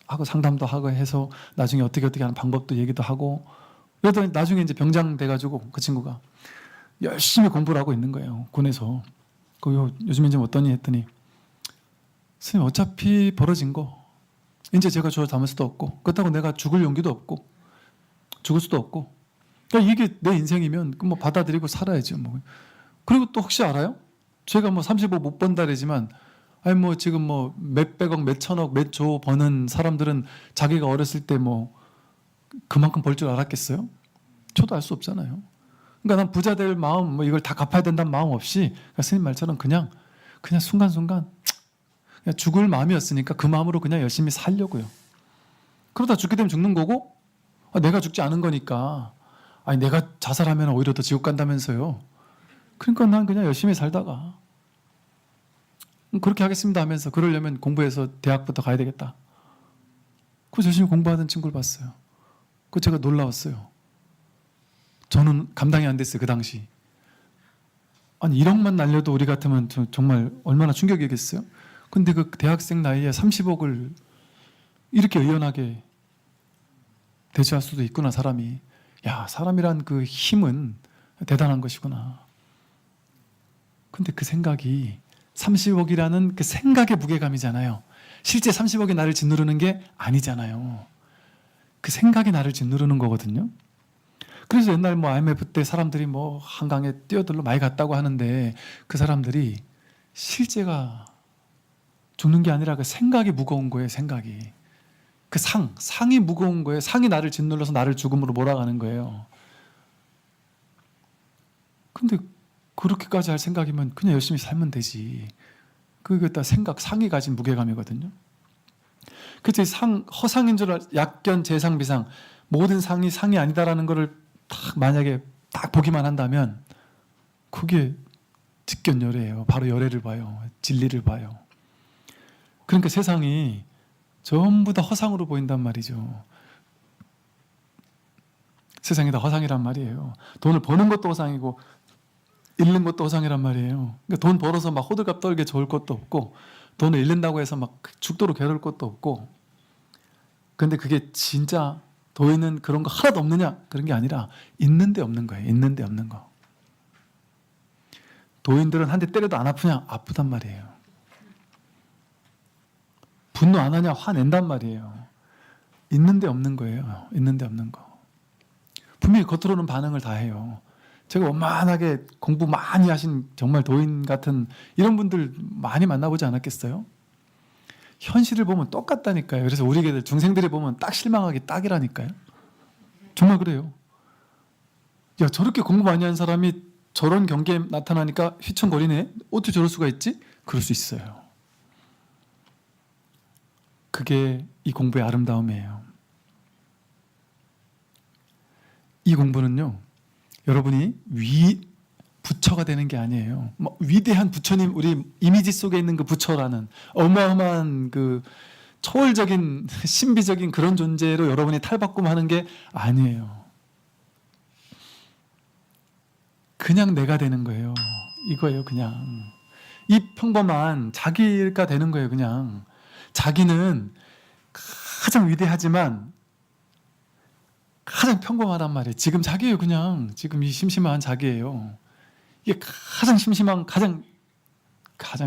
하고 상담도 하고 해서 나중에 어떻게 하는 방법도 얘기도 하고 그러더니 나중에 이제 병장 돼가지고 그 친구가 열심히 공부를 하고 있는 거예요. 군에서. 요즘에 좀 어떠니 했더니 선생님 어차피 벌어진 거 이제 제가 저 담을 수도 없고 그렇다고 내가 죽을 용기도 없고 죽을 수도 없고 그러니까 이게 내 인생이면 뭐 받아들이고 살아야죠. 뭐. 그리고 또 혹시 알아요? 제가 뭐 30억 못 번다 그러지만 아니 뭐 지금 뭐 몇백억, 몇천억, 몇 조 버는 사람들은 자기가 어렸을 때 뭐 그만큼 벌 줄 알았겠어요? 저도 알 수 없잖아요. 그러니까 난 부자 될 마음, 뭐 이걸 다 갚아야 된다는 마음 없이 그러니까 스님 말처럼 그냥 순간순간 그냥 죽을 마음이었으니까 그 마음으로 그냥 열심히 살려고요. 그러다 죽게 되면 죽는 거고 내가 죽지 않은 거니까 아니 내가 자살하면 오히려 더 지옥 간다면서요. 그러니까 난 그냥 열심히 살다가 그렇게 하겠습니다 하면서 그러려면 공부해서 대학부터 가야 되겠다. 그래서 열심히 공부하던 친구를 봤어요. 그 제가 놀라웠어요. 저는 감당이 안 됐어요. 그 당시. 아니 1억만 날려도 우리 같으면 정말 얼마나 충격이겠어요. 근데 그 대학생 나이에 30억을 이렇게 의연하게 대처할 수도 있구나 사람이. 야 사람이란 그 힘은 대단한 것이구나. 근데 그 생각이 30억이라는 그 생각의 무게감이잖아요. 실제 30억이 나를 짓누르는 게 아니잖아요. 그 생각이 나를 짓누르는 거거든요. 그래서 옛날 뭐 IMF 때 사람들이 뭐 한강에 뛰어들러 많이 갔다고 하는데 그 사람들이 실제가 죽는 게 아니라 그 생각이 무거운 거예요. 생각이. 그 상이 무거운 거예요. 상이 나를 짓눌러서 나를 죽음으로 몰아가는 거예요. 근데 그렇게까지 할 생각이면 그냥 열심히 살면 되지. 그게 다 상이 가진 무게감이거든요. 그래서 허상인 줄 약견, 재상, 비상 모든 상이 아니다라는 거를 딱 만약에 딱 보기만 한다면 그게 직견열애예요. 바로 열애를 봐요. 진리를 봐요. 그러니까 세상이 전부 다 허상으로 보인단 말이죠. 세상이 다 허상이란 말이에요. 돈을 버는 것도 허상이고 잃는 것도 허상이란 말이에요. 그러니까 돈 벌어서 막 호들갑 떨게 좋을 것도 없고 돈을 잃는다고 해서 막 죽도록 괴로울 것도 없고 근데 그게 진짜 도인은 그런 거 하나도 없느냐? 그런 게 아니라 있는데 없는 거예요. 있는데 없는 거. 도인들은 한 대 때려도 안 아프냐? 아프단 말이에요. 분노 안 하냐? 화낸단 말이에요. 있는데 없는 거예요. 있는데 없는 거. 분명히 겉으로는 반응을 다 해요. 제가 원만하게 공부 많이 하신 정말 도인 같은 이런 분들 많이 만나보지 않았겠어요? 현실을 보면 똑같다니까요. 그래서 우리 애들 중생들이 보면 딱 실망하기 딱이라니까요. 정말 그래요. 야 저렇게 공부 많이 한 사람이 저런 경계에 나타나니까 휘청거리네. 어떻게 저럴 수가 있지? 그럴 수 있어요. 그게 이 공부의 아름다움이에요. 이 공부는요. 여러분이 부처가 되는 게 아니에요. 뭐 위대한 부처님, 우리 이미지 속에 있는 그 부처라는 어마어마한 그 초월적인 신비적인 그런 존재로 여러분이 탈바꿈하는 게 아니에요. 그냥 내가 되는 거예요. 이거예요, 그냥. 이 평범한 자기가 되는 거예요, 그냥. 자기는 가장 위대하지만 가장 평범하단 말이에요. 지금 자기예요, 그냥. 지금 이 심심한 자기예요. 이게 가장 심심한, 가장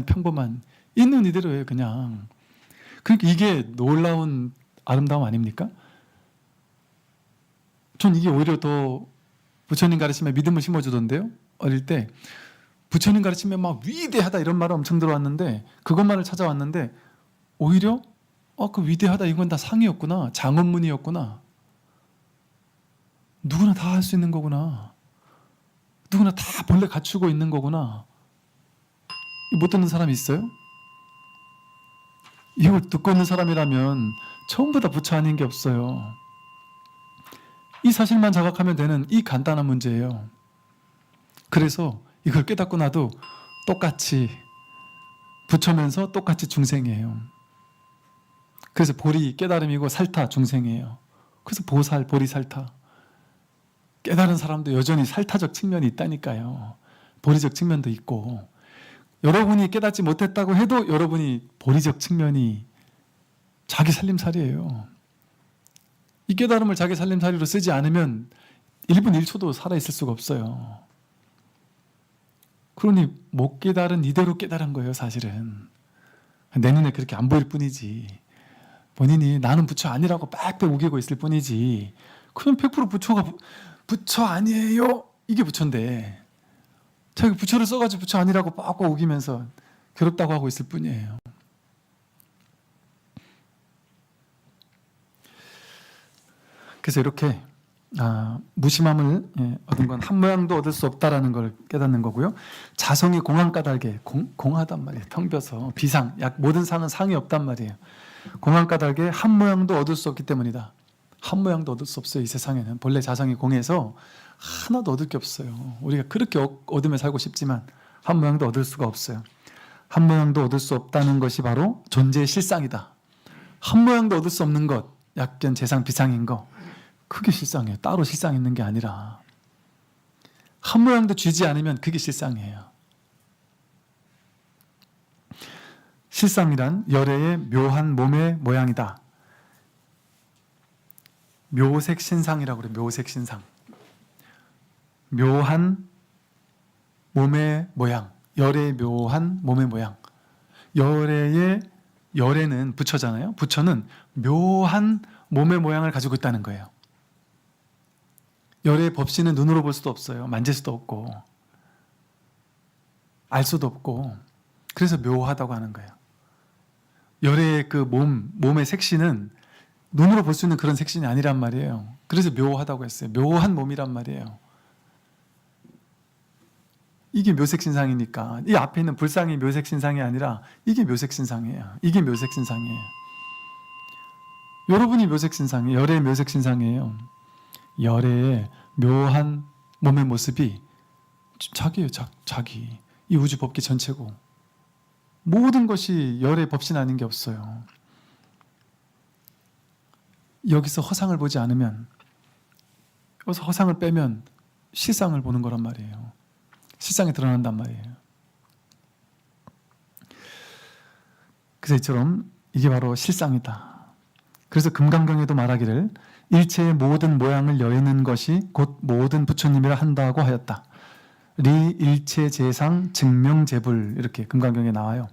평범한, 있는 이대로예요, 그냥. 그러니까 이게 놀라운 아름다움 아닙니까? 전 이게 오히려 더 부처님 가르침에 믿음을 심어주던데요. 어릴 때 부처님 가르치면 막 위대하다 이런 말은 엄청 들어왔는데 그것만을 찾아왔는데 오히려 그 위대하다 이건 다 상이었구나. 장언문이었구나. 누구나 다 할 수 있는 거구나. 누구나 다 본래 갖추고 있는 거구나. 못 듣는 사람이 있어요? 이걸 듣고 있는 사람이라면 처음부터 부처 아닌 게 없어요. 이 사실만 자각하면 되는 이 간단한 문제예요. 그래서 이걸 깨닫고 나도 똑같이 부처면서 똑같이 중생이에요. 그래서 보리 깨달음이고 살타 중생이에요. 그래서 보살, 보리살타. 깨달은 사람도 여전히 살타적 측면이 있다니까요. 보리적 측면도 있고 여러분이 깨닫지 못했다고 해도 여러분이 보리적 측면이 자기 살림살이에요. 이 깨달음을 자기 살림살이로 쓰지 않으면 1분 1초도 살아있을 수가 없어요. 그러니 못 깨달은 이대로 깨달은 거예요, 사실은. 내 눈에 그렇게 안 보일 뿐이지. 본인이 나는 부처 아니라고 빽빽 우기고 있을 뿐이지. 그럼 100% 부처가 부처 아니에요. 이게 부처인데 자기 부처를 써가지고 부처 아니라고 빡빡 우기면서 괴롭다고 하고 있을 뿐이에요. 그래서 이렇게 무심함을 얻은 건 한 모양도 얻을 수 없다라는 걸 깨닫는 거고요. 자성이 공한 까닭에 공하단 말이에요. 텅 비어서 비상, 모든 상은 상이 없단 말이에요. 공한 까닭에 한 모양도 얻을 수 없기 때문이다. 한 모양도 얻을 수 없어요. 이 세상에는 본래 자성이 공해서 하나도 얻을 게 없어요. 우리가 그렇게 얻으며 살고 싶지만 한 모양도 얻을 수가 없어요. 한 모양도 얻을 수 없다는 것이 바로 존재의 실상이다. 한 모양도 얻을 수 없는 것, 약견, 재상, 비상인 거, 그게 실상이에요. 따로 실상 있는 게 아니라 한 모양도 쥐지 않으면 그게 실상이에요. 실상이란 열애의 묘한 몸의 모양이다. 묘색신상이라고 그래요. 묘색신상. 묘한 몸의 모양. 열애의 묘한 몸의 모양. 열애는 부처잖아요. 부처는 묘한 몸의 모양을 가지고 있다는 거예요. 열애의 법신은 눈으로 볼 수도 없어요. 만질 수도 없고 알 수도 없고 그래서 묘하다고 하는 거예요. 열애의 그 몸의 색신은 눈으로 볼 수 있는 그런 색신이 아니란 말이에요. 그래서 묘하다고 했어요. 묘한 몸이란 말이에요. 이게 묘색신상이니까 이 앞에 있는 불상이 묘색신상이 아니라 이게 묘색신상이에요. 이게 묘색신상이에요. 여러분이 묘색신상이에요. 열애의 묘색신상이에요. 열애의 묘한 몸의 모습이 자기예요. 자기. 이 우주 법계 전체고 모든 것이 열애의 법신 아닌 게 없어요. 여기서 허상을 보지 않으면 여기서 허상을 빼면 실상을 보는 거란 말이에요. 실상이 드러난단 말이에요. 그래서 이처럼 이게 바로 실상이다. 그래서 금강경에도 말하기를 일체의 모든 모양을 여의는 것이 곧 모든 부처님이라 한다고 하였다. 리 일체 재상 증명재불 이렇게 금강경에 나와요.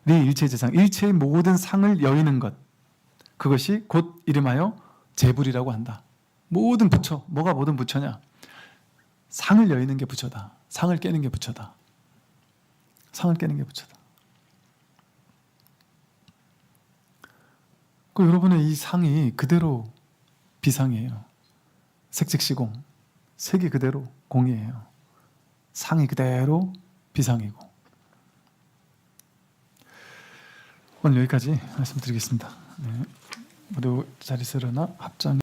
리 일체 재상, 일체의 모든 상을 여의는 것, 그것이 곧 이름하여 재불이라고 한다. 모든 부처, 뭐가 모든 부처냐? 상을 여의는 게 부처다. 상을 깨는 게 부처다. 상을 깨는 게 부처다. 그 여러분의 이 상이 그대로 비상이에요. 색즉시공, 색이 그대로 공이에요. 상이 그대로 비상이고. 오늘 여기까지 말씀드리겠습니다. 네. 모두 자리서 일어나 합장.